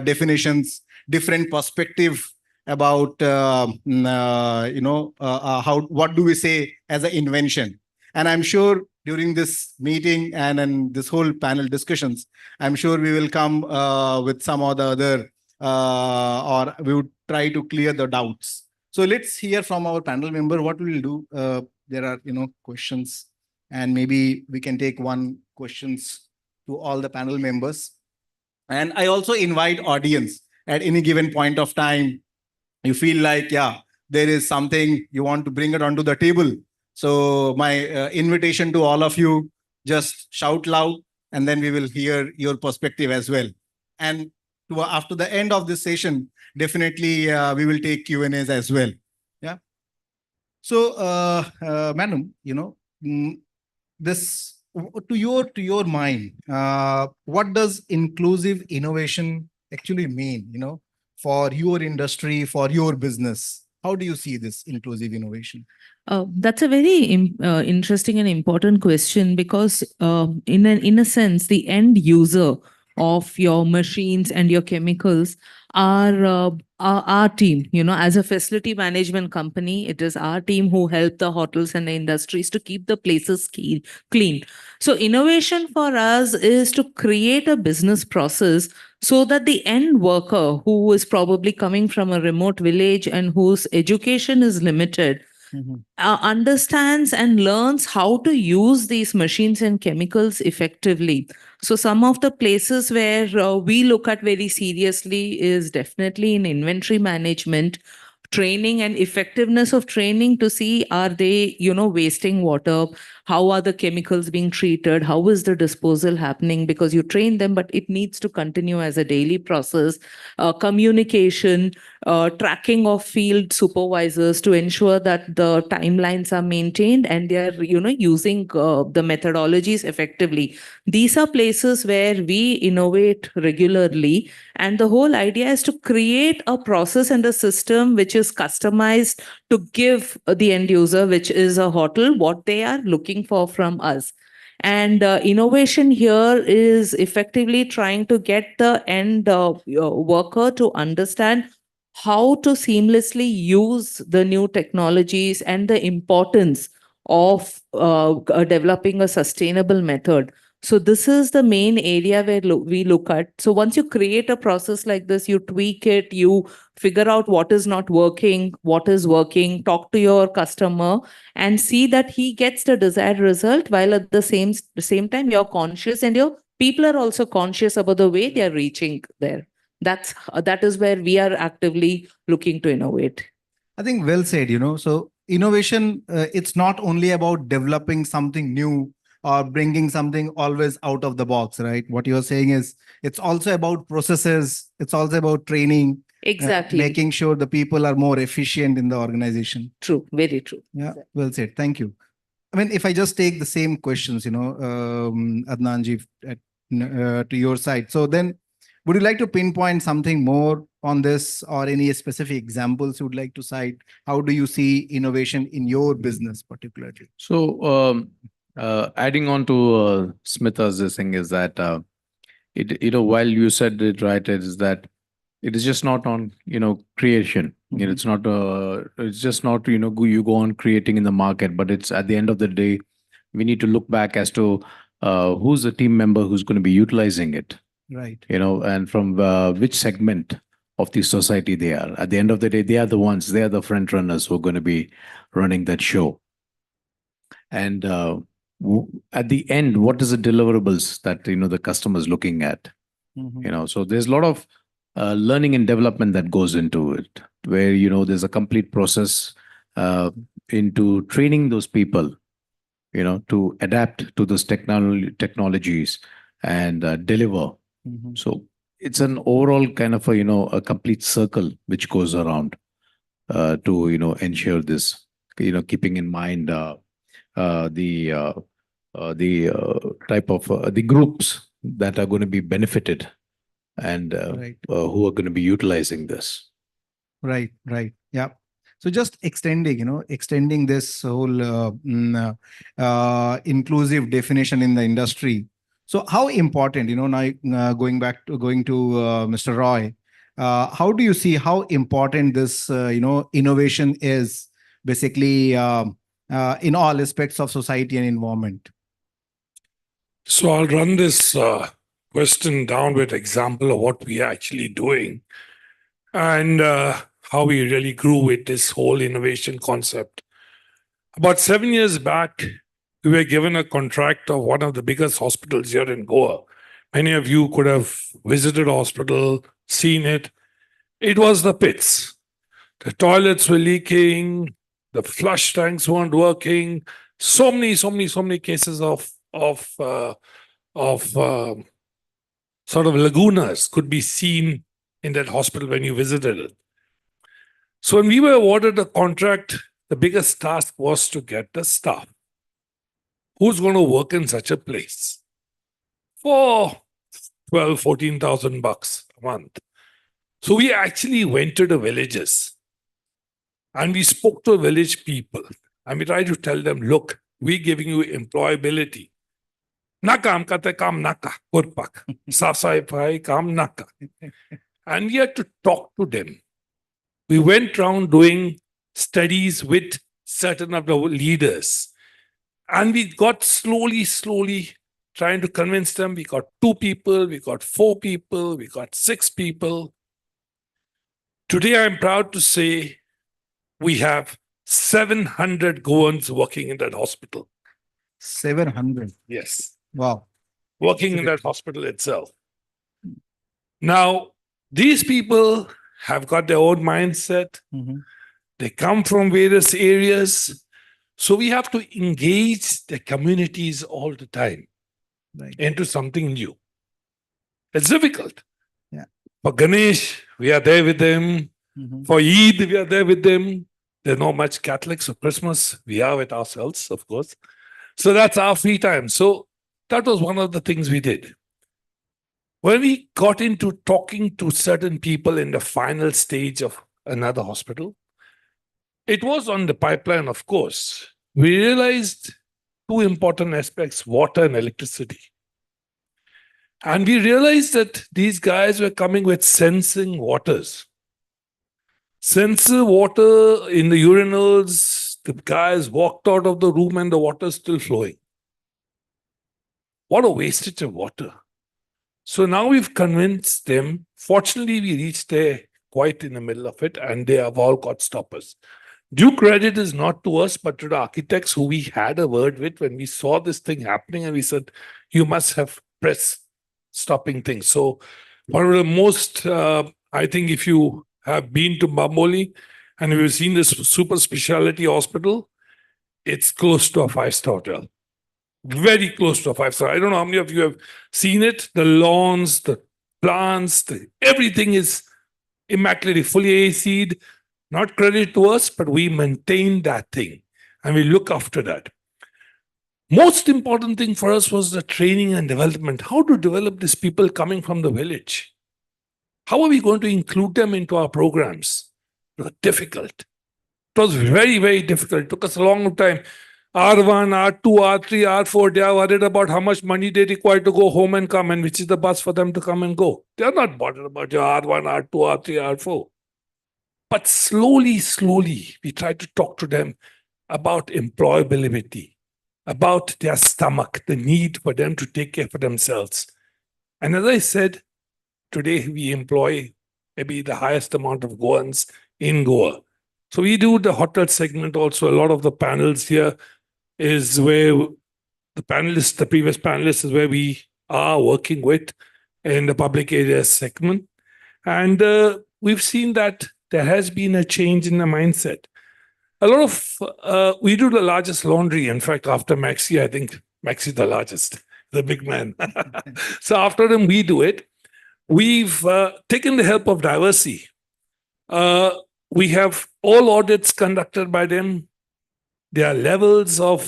definitions, different perspective about how what do we say as an invention. And I'm sure during this meeting and this whole panel discussions, I'm sure we will come with some or the other or we would try to clear the doubts. So let's hear from our panel member what we will do. There are questions, and maybe we can take one questions to all the panel members. And I also invite audience at any given point of time. You feel like, yeah, there is something you want to bring it onto the table. So my invitation to all of you, just shout loud, and then we will hear your perspective as well. And after the end of this session, definitely we will take Q&As as well. Yeah. So, madam, this to your mind, what does inclusive innovation actually mean? For your industry, for your business, how do you see this inclusive innovation? That's a very interesting and important question, because in a sense, the end user of your machines and your chemicals are our team. As a facility management company, it is our team who help the hotels and the industries to keep the places clean. So innovation for us is to create a business process so that the end worker, who is probably coming from a remote village and whose education is limited, understands and learns how to use these machines and chemicals effectively. So some of the places where we look at very seriously is definitely in inventory management, training and effectiveness of training, to see, are they wasting water, how are the chemicals being treated, how is the disposal happening, because you train them but it needs to continue as a daily process. Communication, tracking of field supervisors to ensure that the timelines are maintained and they are using the methodologies effectively. These are places where we innovate regularly, and the whole idea is to create a process and a system which is customized to give the end user, which is a hotel, what they are looking for from us. And innovation here is effectively trying to get the end worker to understand how to seamlessly use the new technologies and the importance of developing a sustainable method. So this is the main area where we look at. So once you create a process like this, you tweak it, you figure out what is not working, what is working, talk to your customer and see that he gets the desired result, while at the same time you're conscious and your people are also conscious about the way they're reaching there. That is where we are actively looking to innovate. I think well said, so innovation, it's not only about developing something new or bringing something always out of the box, right? What you're saying is it's also about processes. It's also about training. Exactly. Making sure the people are more efficient in the organization. True. Very true. Yeah. Exactly. Well said. Thank you. I mean, if I just take the same questions, Adnanji, to your side. So then would you like to pinpoint something more on this, or any specific examples you would like to cite? How do you see innovation in your business particularly? So adding on to Smita's this thing is that while you said it right, it is that it is just not on creation. It's not it's just not you go on creating in the market, but it's at the end of the day we need to look back as to who's the team member who's going to be utilizing it. Right. And from which segment of the society they are. At the end of the day, they are the front runners who are going to be running that show. And at the end, what is the deliverables that the customer is looking at? So there's a lot of learning and development that goes into it, where there's a complete process into training those people, to adapt to those technologies and deliver. So it's an overall kind of a complete circle which goes around to ensure this, keeping in mind the type of the groups that are going to be benefited and Right. who are going to be utilizing this. Right, right. Yeah. So just extending this whole inclusive definition in the industry. So how important, now going to Mr. Roy, how do you see how important this, innovation is basically in all aspects of society and environment? So I'll run this question down with example of what we are actually doing and how we really grew with this whole innovation concept. About 7 years back, we were given a contract of one of the biggest hospitals here in Goa. Many of you could have visited a hospital, seen it. It was the pits. The toilets were leaking, the flush tanks weren't working. So many cases of sort of lagunas could be seen in that hospital when you visited it. So when we were awarded a contract, the biggest task was to get the staff. Who's going to work in such a place for 12, 14,000 bucks a month? So we actually went to the villages and we spoke to village people and we tried to tell them, look, we're giving you employability. Na kaam karte kaam naka, kurpak. Saf safai kaam naka. And we had to talk to them. We went around doing studies with certain of the leaders. And we got slowly trying to convince them. We got 2 people, we got 4 people, we got 6 people. Today, I'm proud to say we have 700 Goans working in that hospital. 700. Yes. Wow. Working in that hospital itself. Now, these people have got their own mindset. They come from various areas. So we have to engage the communities all the time into something new. It's difficult. Yeah. For Ganesh, we are there with them. For Eid, we are there with them. There's not much Catholics. For Christmas, we are with ourselves, of course. So that's our free time. So that was one of the things we did. When we got into talking to certain people in the final stage of another hospital, it was on the pipeline, of course. We realized 2 important aspects, water and electricity. And we realized that these guys were coming with sensing waters. Sensor water in the urinals, the guys walked out of the room and the water is still flowing. What a wastage of water. So now we've convinced them. Fortunately, we reached there quite in the middle of it, and they have all got stoppers. Due credit is not to us, but to the architects who we had a word with when we saw this thing happening, and we said, you must have press stopping things. So one of the most, I think if you have been to Bamboli and you've seen this super specialty hospital, it's close to a 5-star hotel. Very close to a 5-star. I don't know how many of you have seen it. The lawns, the plants, everything is immaculately, fully AC'd. Not credit to us, but we maintain that thing and we look after that. Most important thing for us was the training and development. How to develop these people coming from the village? How are we going to include them into our programs? It was difficult. It was very difficult. It took us a long time. R1, R2, R3, R4, they are worried about how much money they require to go home and come and which is the bus for them to come and go. They are not bothered about your R1, R2, R3, R4. But slowly, we try to talk to them about employability, about their stomach, the need for them to take care for themselves. And as I said, today we employ maybe the highest amount of Goans in Goa. So we do the hotel segment also. A lot of the panels here is where the panelists, the previous panelists is where we are working with in the public areas segment. And we've seen that there has been a change in the mindset. A lot of, we do the largest laundry. In fact, after Maxi, I think Maxi is the largest, the big man. So after them, we do it. We've taken the help of Diversity. We have all audits conducted by them. There are levels of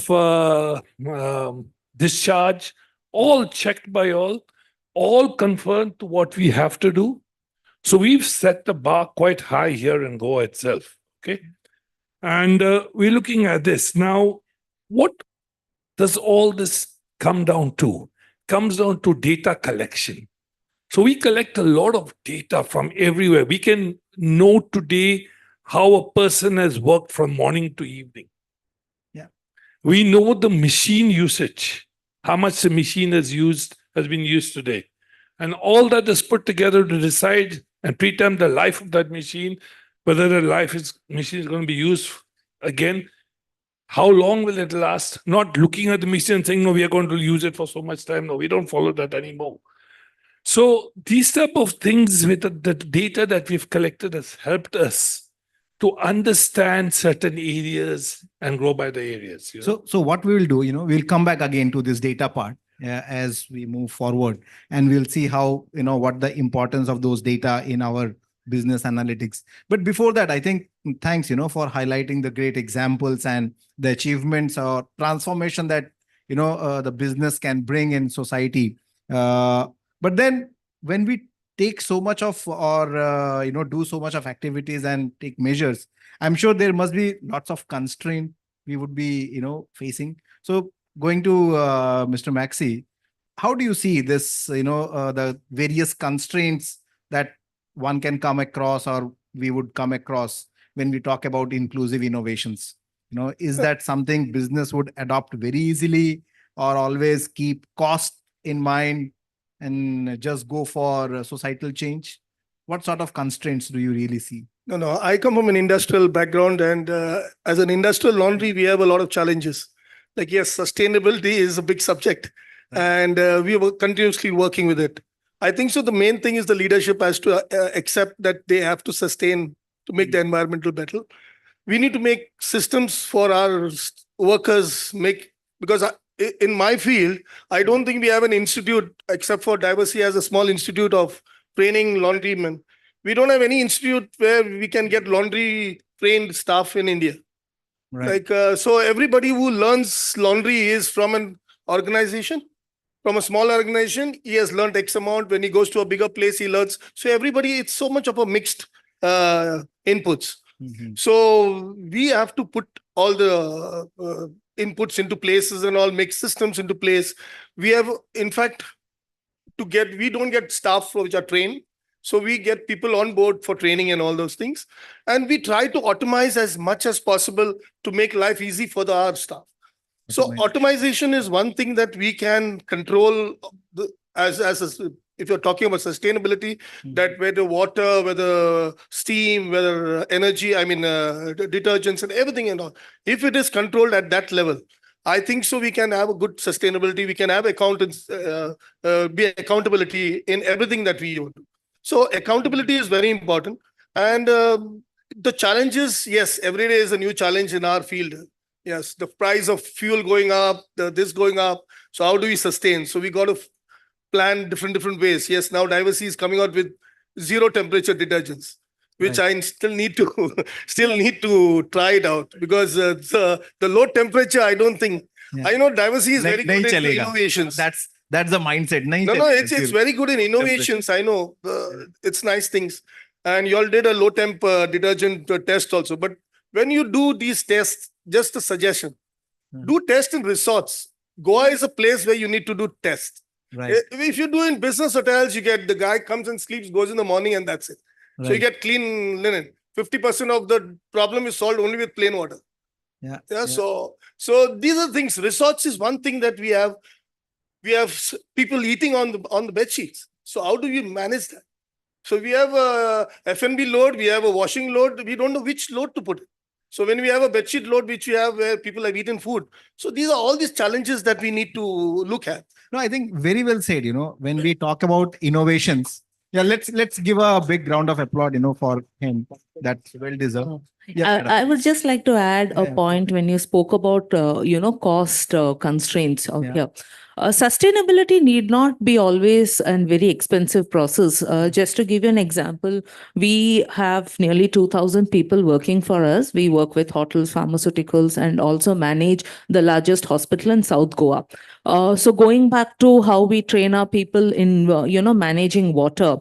discharge, all checked by all confirmed to what we have to do. So we've set the bar quite high here in Goa itself. Okay. And we're looking at this. Now, what does all this come down to? Comes down to data collection. So we collect a lot of data from everywhere. We can know today how a person has worked from morning to evening. Yeah. We know the machine usage, how much the machine has been used today. And all that is put together to decide and preterm the life of that machine, whether the machine is going to be used again, how long will it last? Not looking at the machine and saying, no, we are going to use it for so much time. No, we don't follow that anymore. So these type of things with the data that we've collected has helped us to understand certain areas and grow by the areas. So what we will do, we'll come back again to this data part as we move forward, and we'll see how, what the importance of those data in our business analytics. But before that, I think thanks, for highlighting the great examples and the achievements or transformation that, the business can bring in society. But then when we take so much of or, do so much of activities and take measures, I'm sure there must be lots of constraint we would be, facing. So going to Mr. Maxi, how do you see this, the various constraints that one can come across or we would come across when we talk about inclusive innovations? Is that something business would adopt very easily or always keep cost in mind and just go for societal change? What sort of constraints do you really see? No, I come from an industrial background, and as an industrial laundry, we have a lot of challenges. Like, yes, sustainability is a big subject, and we are continuously working with it. I think so. The main thing is the leadership has to accept that they have to sustain to make the environmental better. We need to make systems for our workers because in my field, I don't think we have an institute except for Diversity as a small institute of training laundrymen. We don't have any institute where we can get laundry trained staff in India. Right. So everybody who learns laundry is from an organization, from a small organization. He has learned X amount. When he goes to a bigger place, he learns. So everybody, it's so much of a mixed inputs. So we have to put all the inputs into places and all, make systems into place. We have, in fact, we don't get staff which are trained. So we get people on board for training and all those things. And we try to automate as much as possible to make life easy for our staff. So automation is one thing that we can control if you're talking about sustainability, that whether water, whether steam, whether energy, detergents and everything and all. If it is controlled at that level, I think so we can have a good sustainability. We can have accountants, be accountability in everything that we do. So accountability is very important. And the challenges, yes, every day is a new challenge in our field. Yes, the price of fuel going up, this going up. So how do we sustain? So we got to plan different ways. Yes, now Diversity is coming out with zero temperature detergents, which I still need to try it out, because the low temperature, I don't think. Yeah. I know Diversity is very good in innovations. That's the mindset. No, it's very good in innovations. I know it's nice things, and you all did a low temp detergent test also. But when you do these tests, just a suggestion: do test in resorts. Goa is a place where you need to do tests. Right. If you do in business hotels, you get the guy comes and sleeps, goes in the morning, and that's it. Right. So you get clean linen. 50% of the problem is solved only with plain water. Yeah. So these are things. Resorts is one thing that we have. We have people eating on the bed sheets. So how do you manage that? So we have a F&B load, we have a washing load. We don't know which load to put. So when we have a bedsheet load, which we have where people have eaten food. So these are all these challenges that we need to look at. No, I think very well said. When we talk about innovations, yeah, let's give a big round of applause, for him. That's well deserved. Yeah, I would just like to add a Yeah. point when you spoke about, cost constraints out Yeah. here. Sustainability need not be always a very expensive process. Just to give you an example, we have nearly 2,000 people working for us. We work with hotels, pharmaceuticals, and also manage the largest hospital in South Goa. So going back to how we train our people in, managing water,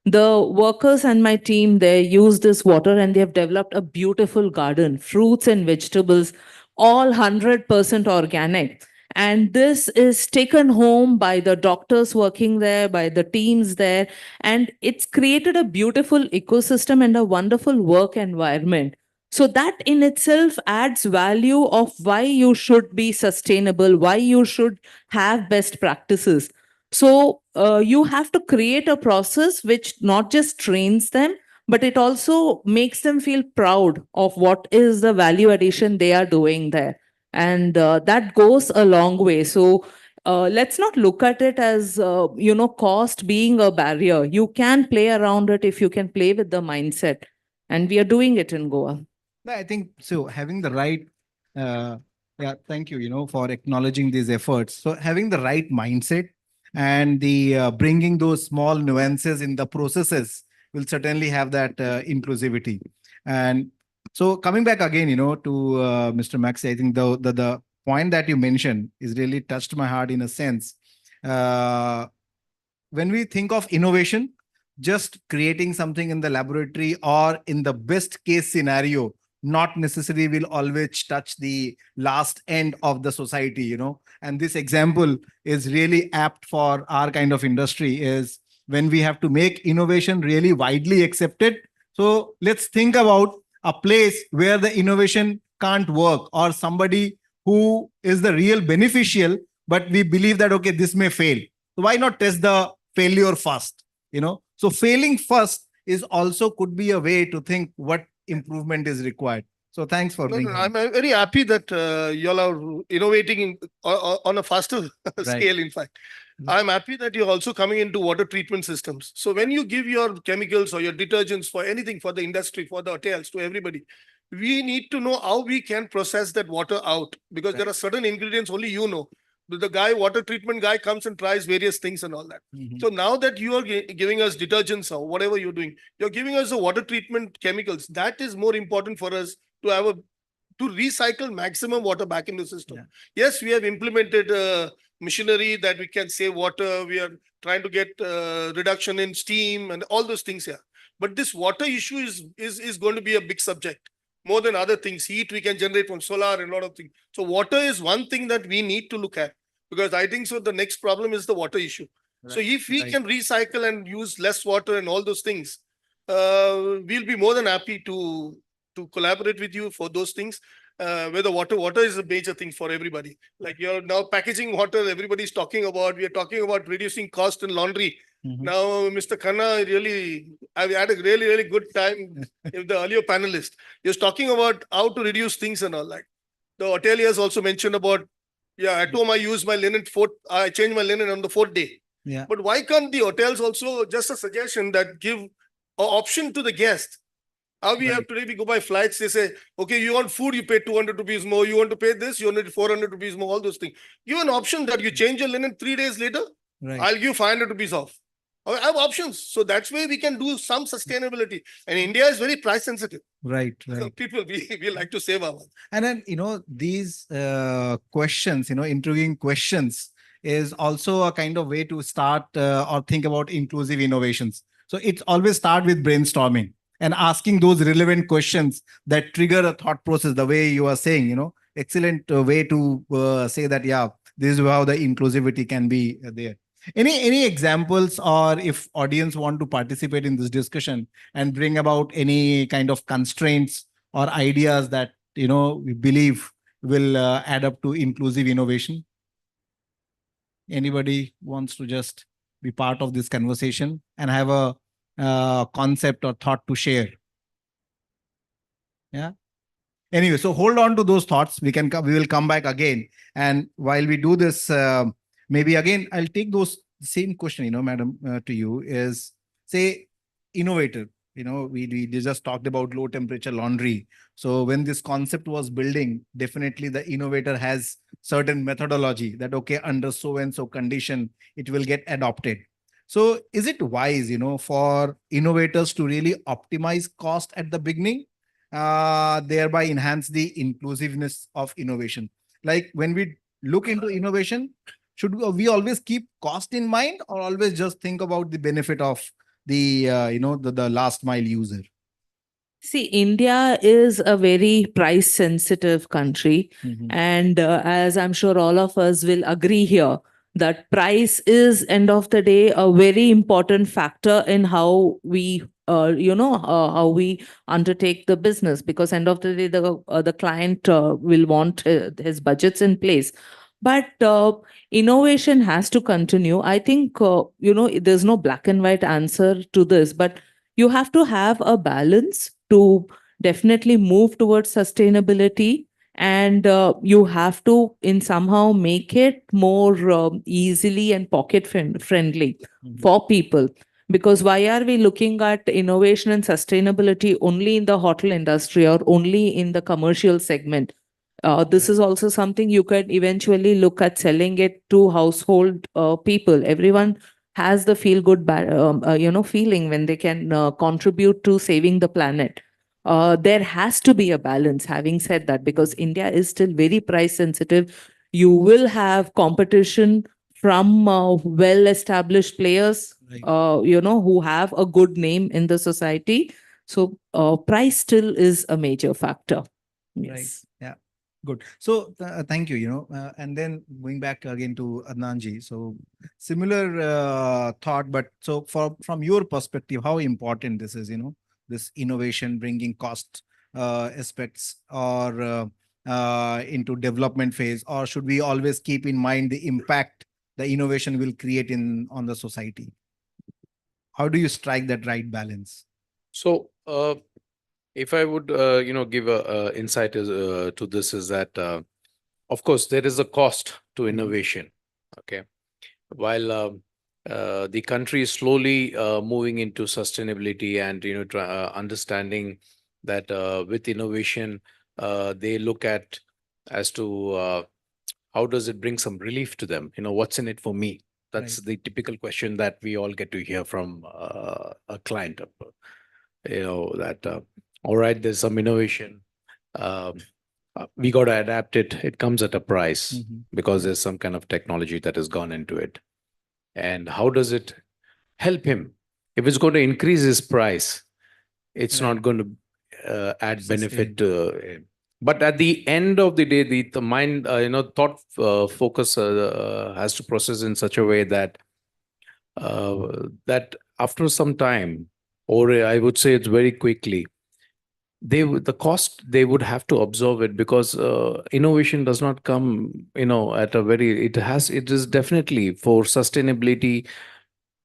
the workers and my team, they use this water and they have developed a beautiful garden, fruits and vegetables, all 100% organic. And this is taken home by the doctors working there, by the teams there, and it's created a beautiful ecosystem and a wonderful work environment. So that in itself adds value of why you should be sustainable, why you should have best practices. So you have to create a process which not just trains them, but it also makes them feel proud of what is the value addition they are doing there. And that goes a long way. So let's not look at it as, cost being a barrier. You can play around it if you can play with the mindset. And we are doing it in Goa. No, I think so. Having the right, yeah, thank you, for acknowledging these efforts. So having the right mindset and the bringing those small nuances in the processes will certainly have that inclusivity. And so coming back again, to Mr. Maxi, I think the point that you mentioned is really touched my heart in a sense. When we think of innovation, just creating something in the laboratory or in the best case scenario, not necessarily will always touch the last end of the society, and this example is really apt for our kind of industry is when we have to make innovation really widely accepted. So let's think about a place where the innovation can't work or somebody who is the real beneficial, but we believe that, okay, this may fail. So why not test the failure first? So failing first is also could be a way to think what improvement is required. So thanks for bringing. I'm very happy that you all are innovating on a faster scale. In fact, I'm happy that you're also coming into water treatment systems. So when you give your chemicals or your detergents for anything, for the industry, for the hotels, to everybody, we need to know how we can process that water out, because there are certain ingredients only the guy, water treatment guy, comes and tries various things and all that. So now that you are giving us detergents or whatever you're doing, you're giving us the water treatment chemicals. That is more important for us to have to recycle maximum water back in the system. Yes, we have implemented machinery that we can save water. We are trying to get reduction in steam and all those things here. But this water issue is going to be a big subject. More than other things, heat we can generate from solar and a lot of things. So water is one thing that we need to look at, because I think so the next problem is the water issue. So if we can recycle and use less water and all those things, we'll be more than happy to collaborate with you for those things. Where the water is a major thing for everybody. Like you're now packaging water, everybody's talking about, we are talking about reducing cost in laundry. Now, Mr. Khanna, really, I've had a really, really good time with the earlier panelist. He was talking about how to reduce things and all that. The hoteliers also mentioned about, at home I use my linen I change my linen on the 4th day. Yeah. But why can't the hotels also, just a suggestion that give an option to the guest? How we have today, we go by flights, they say, okay, you want food, you pay 200 rupees more. You want to pay this, you need 400 rupees more, all those things. Give an option that you change your linen 3 days later, I'll give you 500 rupees off. I have options. So that's why we can do some sustainability. And India is very price sensitive. Right. So people, we like to save our money. And then, these questions, intriguing questions is also a kind of way to start or think about inclusive innovations. So it's always start with brainstorming and asking those relevant questions that trigger a thought process, the way you are saying, excellent way to say that, this is how the inclusivity can be there. Any examples, or if audience want to participate in this discussion and bring about any kind of constraints or ideas that, we believe will add up to inclusive innovation? Anybody wants to just be part of this conversation and have a concept or thought to share? Yeah. Anyway, so hold on to those thoughts. We will come back again. And while we do this, maybe again, I'll take those same question, madam, to you is say innovator. We just talked about low temperature laundry. So when this concept was building, definitely the innovator has certain methodology that, okay, under so and so condition, it will get adopted. So is it wise, for innovators to really optimize cost at the beginning, thereby enhance the inclusiveness of innovation? Like when we look into innovation, should we always keep cost in mind or always just think about the benefit of the, the last mile user? See, India is a very price sensitive country. And as I'm sure all of us will agree here, that price is, end of the day, a very important factor in how we, how we undertake the business. Because end of the day, the client will want his budgets in place. But innovation has to continue. I think, there's no black and white answer to this, but you have to have a balance to definitely move towards sustainability, and you have to in somehow make it more easily and pocket friendly for people. Because why are we looking at innovation and sustainability only in the hotel industry or only in the commercial segment? This is also something you could eventually look at selling it to household people. Everyone has the feel good feeling when they can contribute to saving the planet. There has to be a balance, having said that, because India is still very price sensitive. You will have competition from well established players, who have a good name in the society. So price still is a major factor. Yes. Right. Yeah. Good. So thank you, and then going back again to Adnanji. So similar thought, but so from your perspective, how important this is, this innovation bringing cost aspects or into development phase, or should we always keep in mind the impact the innovation will create on the society? How do you strike that right balance? So, if I would, give a insight to this is that, of course, there is a cost to innovation. Okay, while the country is slowly moving into sustainability and understanding that with innovation, they look at as to how does it bring some relief to them. What's in it for me? That's the typical question that we all get to hear from a client. That all right, there's some innovation. We got to adapt it. It comes at a price because there's some kind of technology that has gone into it. And how does it help him? If it's going to increase his price, it's not going to add benefit to him. But at the end of the day, the mind, thought focus has to process in such a way that that after some time, or I would say it's very quickly, the cost they would have to absorb it, because innovation does not come at a very, it is definitely for sustainability,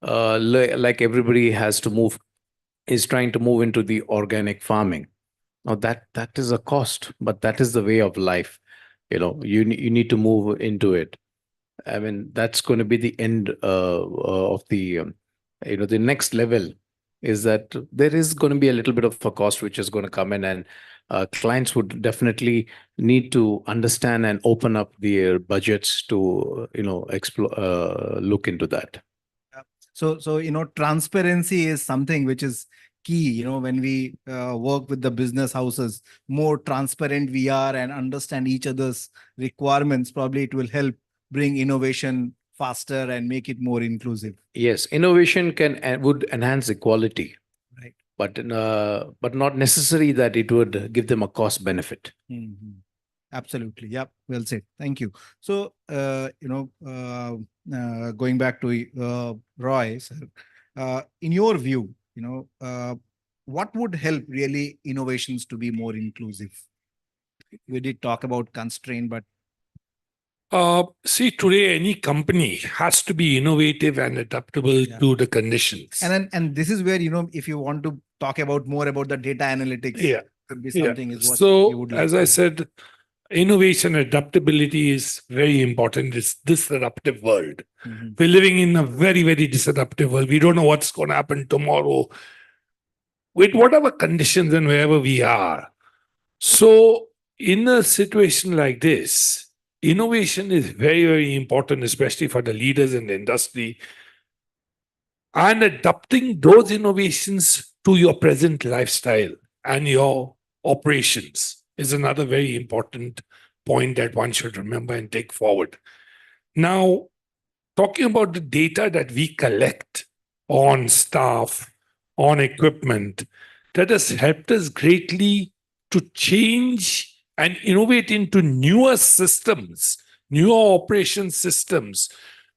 like everybody is trying to move into the organic farming. Now that is a cost, but that is the way of life. You need to move into it. I mean, that's going to be the end of the the next level is that there is going to be a little bit of a cost which is going to come in, and clients would definitely need to understand and open up their budgets to explore, look into that. So transparency is something which is key. When we work with the business houses, more transparent we are and understand each other's requirements, probably it will help bring innovation faster and make it more inclusive. Yes, innovation would enhance equality, right? But not necessary that it would give them a cost benefit. Absolutely. Yep. Well said. Thank you. So, going back to Roy, sir, in your view, what would help really innovations to be more inclusive? We did talk about constraint, but see, today any company has to be innovative and adaptable to the conditions. And this is where, if you want to talk about more about the data analytics, could be Yeah. something is what you So, would like as I to. said, innovation, adaptability is very important. It's disruptive world. Mhm. We're living in a very, very disruptive world. We don't know what's going to happen tomorrow with whatever conditions and wherever we are. So, in a situation like this, innovation is very, very important, especially for the leaders in the industry, and adapting those innovations to your present lifestyle and your operations is another very important point that one should remember and take forward. Now, talking about the data that we collect on staff, on equipment, that has helped us greatly to change and innovate into newer systems, newer operation systems,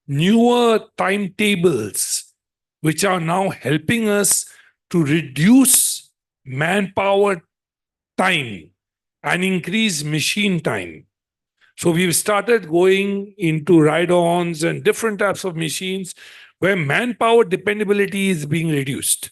newer timetables, which are now helping us to reduce manpower time and increase machine time. So we've started going into ride-ons and different types of machines where manpower dependability is being reduced.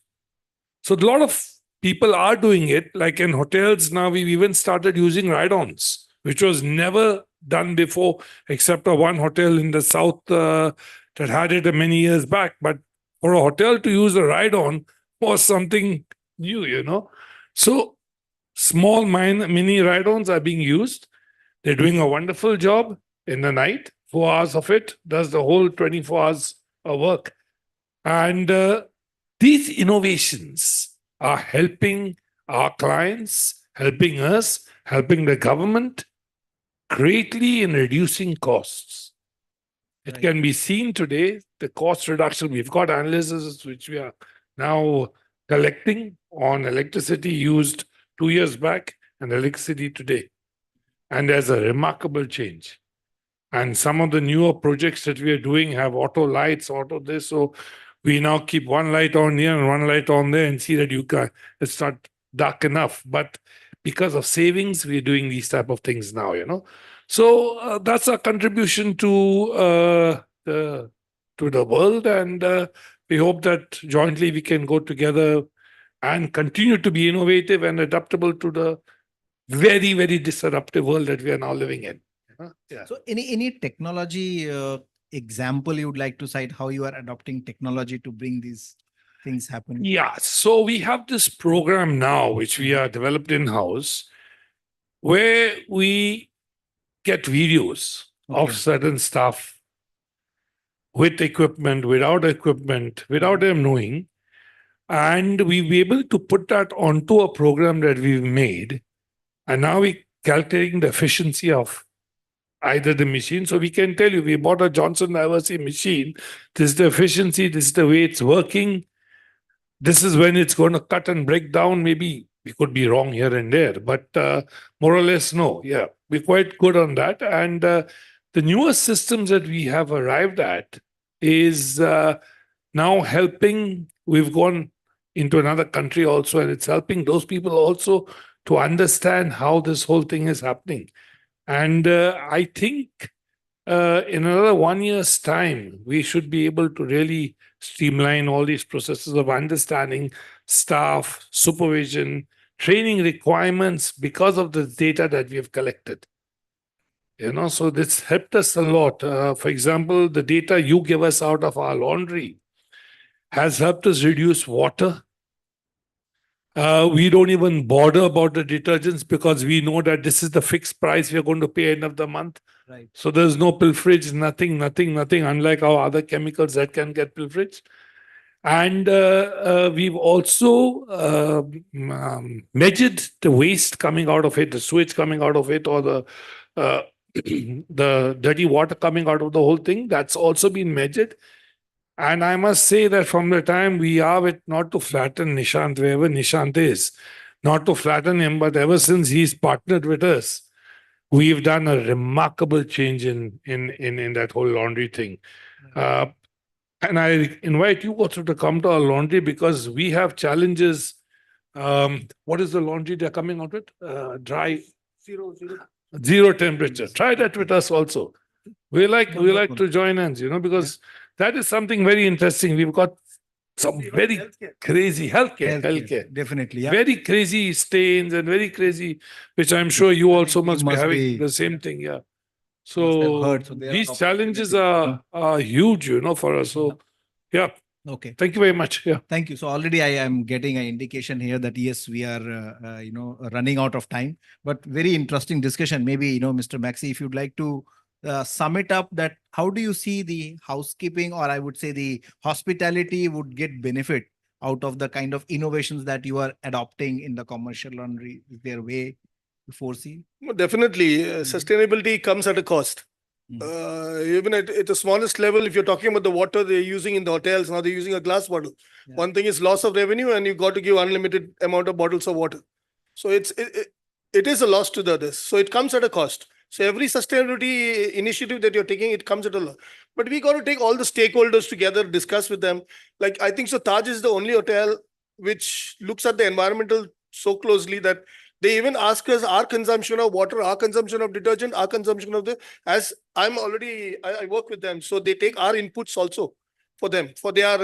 So a lot of people are doing it. Like in hotels now, we've even started using ride-ons, which was never done before, except for one hotel in the south that had it many years back. But for a hotel to use a ride-on was something new. So small mini ride-ons are being used. They're doing a wonderful job in the night. 4 hours of it does the whole 24 hours of work. And these innovations are helping our clients, helping us, helping the government greatly in reducing costs. It can be seen today, the cost reduction. We've got analysis which we are now collecting on electricity used 2 years back and electricity today. And there's a remarkable change. And some of the newer projects that we are doing have auto lights, auto this. So we now keep one light on here and one light on there and see that it's not dark enough. But because of savings, we're doing these type of things now. So that's our contribution to the world. And we hope that jointly we can go together and continue to be innovative and adaptable to the very, very disruptive world that we are now living in. Yeah. So any technology example you would like to cite how you are adopting technology to bring these things happen? Yeah. So we have this program now, which we are developed in-house, where we get videos of certain stuff with equipment, without them knowing. And we'll be able to put that onto a program that we've made. And now we're calculating the efficiency of either the machine. So we can tell you, we bought a Johnson Diversey machine. This is the efficiency. This is the way it's working. This is when it's going to cut and break down. Maybe we could be wrong here and there, but more or less, no. Yeah, we're quite good on that. And the newest systems that we have arrived at is now helping. We've gone into another country also, and it's helping those people also to understand how this whole thing is happening. And I think in another 1 year's time, we should be able to really streamline all these processes of understanding staff, supervision, training requirements because of the data that we have collected. So this helped us a lot. For example, the data you give us out of our laundry has helped us reduce water. We don't even bother about the detergents because we know that this is the fixed price we are going to pay end of the month. Right. So there's no pilferage, nothing, unlike our other chemicals that can get pilferage. And we've also measured the waste coming out of it, the sewage coming out of it, or the dirty water coming out of the whole thing. That's also been measured. And I must say that from the time we are with, not to flatten Nishant, wherever Nishant is, not to flatten him, but ever since he's partnered with us, we've done a remarkable change in that whole laundry thing. And I invite you also to come to our laundry because we have challenges. What is the laundry they're coming out with? Dry. Zero temperature. Try that with us also. We like to join hands, because that is something very interesting. We've got some very crazy healthcare. Definitely, yeah. Very crazy stains and very crazy, which I'm sure you also must be having the same thing. Yeah. So heard. So there are these challenges are huge, for us. So yeah. Okay. Thank you very much. Yeah. Thank you. So already I am getting an indication here that yes, we are, running out of time, but very interesting discussion. Maybe, Mr. Maxi, if you'd like to sum it up, that how do you see the housekeeping, or I would say the hospitality would get benefit out of the kind of innovations that you are adopting in the commercial laundry? Is there a way to foresee? Well, definitely, sustainability comes at a cost. Even at the smallest level, if you're talking about the water they're using in the hotels, now they're using a glass bottle. One thing is loss of revenue, and you've got to give unlimited amount of bottles of water. So it is a loss to the others. So it comes at a cost. So every sustainability initiative that you're taking, it comes at a loss. But we got to take all the stakeholders together, discuss with them. Like I think so, Taj is the only hotel which looks at the environmental so closely that they even ask us our consumption of water, our consumption of detergent, our consumption of as I work with them. So they take our inputs also for them, for their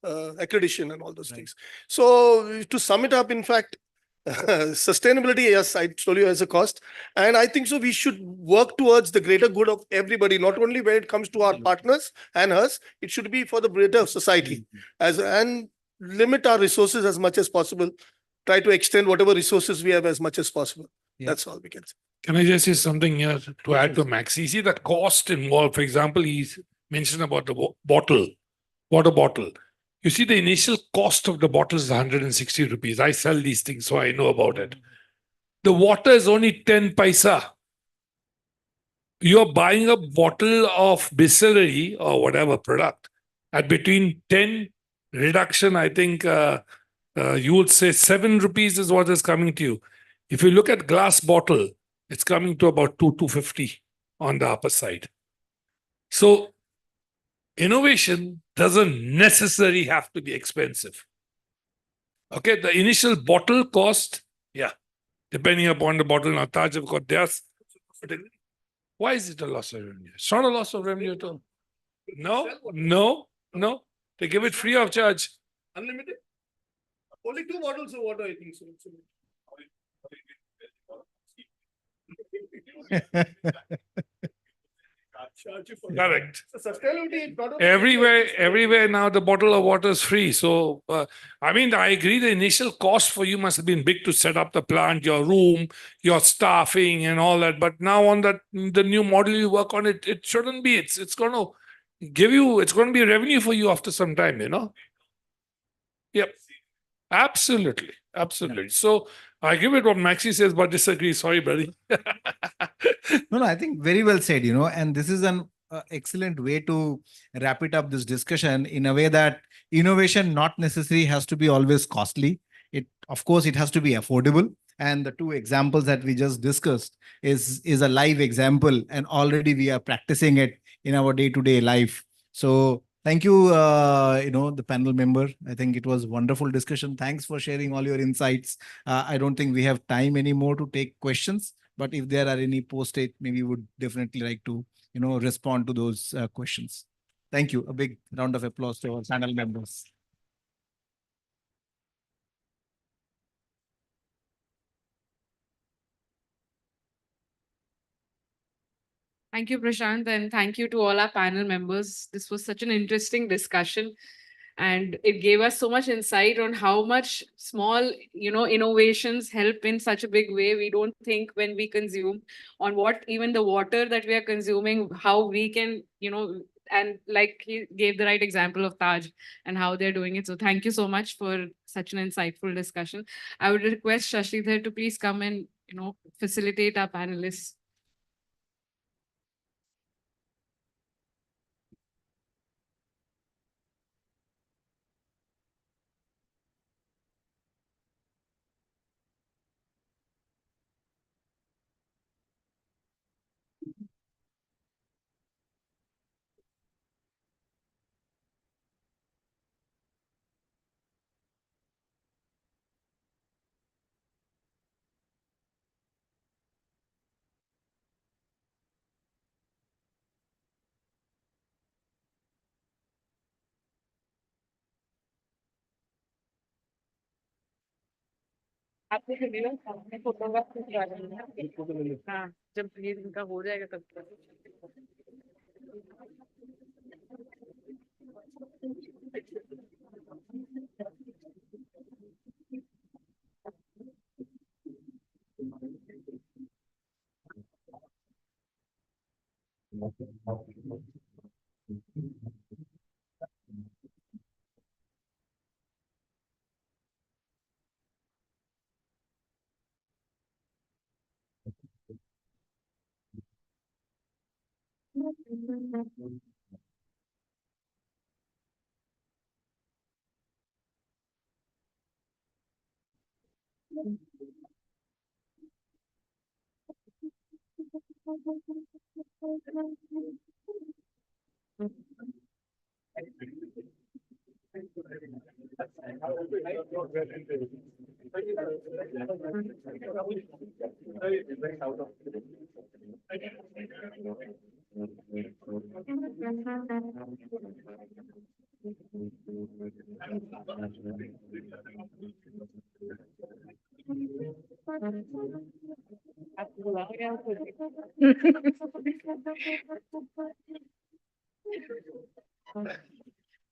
accreditation and all those things. So to sum it up, in fact, sustainability, yes, I told you, has a cost. And I think so we should work towards the greater good of everybody, not only when it comes to our partners and us, it should be for the greater society and limit our resources as much as possible. Try to extend whatever resources we have as much as possible. That's all we can say. Can I just say something here to add to Max? You see the cost involved. For example, he's mentioned about the water bottle. You see, the initial cost of the bottle is 160 rupees. I sell these things, so I know about it. The water is only 10 paisa. You're buying a bottle of Bisleri or whatever product at between 10 reduction, I think you would say 7 rupees is what is coming to you. If you look at glass bottle, it's coming to about 250 on the upper side. So innovation doesn't necessarily have to be expensive. Okay, the initial bottle cost, depending upon the bottle. Now, Taj have got theirs. Why is it a loss of revenue? It's not a loss of revenue at all. No. They give it free of charge. Unlimited? Only 2 bottles of water, I think so. Correct. So sustainability, not only Everywhere now the bottle of water is free. So, I mean, I agree the initial cost for you must have been big to set up the plant, your room, your staffing and all that. But now on the new model you work on, it shouldn't be. It's going to give you, it's going to be revenue for you after some time, Yep. Absolutely. So I agree with what Maxi says, but disagree. Sorry, buddy. No, I think very well said, and this is an excellent way to wrap it up, this discussion, in a way that innovation not necessarily has to be always costly. Of course, it has to be affordable. And the 2 examples that we just discussed is a live example, and already we are practicing it in our day-to-day life. So thank you, the panel member. I think it was wonderful discussion. Thanks for sharing all your insights. I don't think we have time anymore to take questions, but if there are any post-it, maybe we would definitely like to, respond to those questions. Thank you. A big round of applause to our panel members. Thank you, Prashant, and thank you to all our panel members. This was such an interesting discussion, and it gave us so much insight on how much small, innovations help in such a big way. We don't think when we consume on what even the water that we are consuming, how we can, and like he gave the right example of Taj and how they're doing it. So thank you so much for such an insightful discussion. I would request Shashidhar to please come and, facilitate our panelists. आपको चलेगा सामने photograph खिंचवा लेना। हाँ, जब ये इनका हो जाएगा तब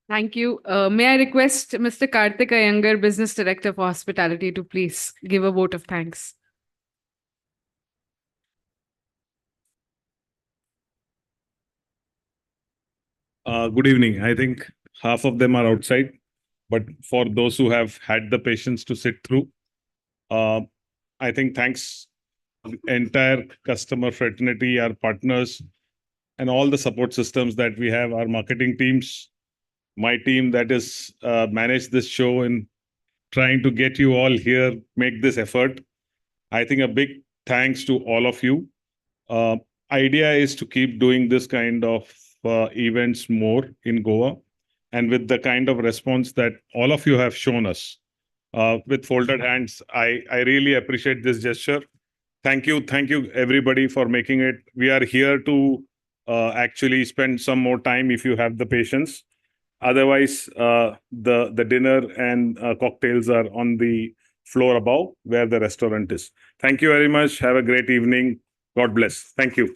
Thank you. May I request Mr. Karthik Iyengar, Business Director for Hospitality, to please give a vote of thanks. Good evening. I think half of them are outside, but for those who have had the patience to sit through, I think thanks entire customer fraternity, our partners, and all the support systems that we have, our marketing teams, my team that is managed this show and trying to get you all here, make this effort. I think a big thanks to all of you. Uh, Idea is to keep doing this kind of events more in Goa, and with the kind of response that all of you have shown us with folded hands, I really appreciate this gesture. Thank you everybody for making it. We are here to actually spend some more time if you have the patience. Otherwise, the dinner and cocktails are on the floor above where the restaurant is. Thank you very much. Have a great evening. God bless. Thank you.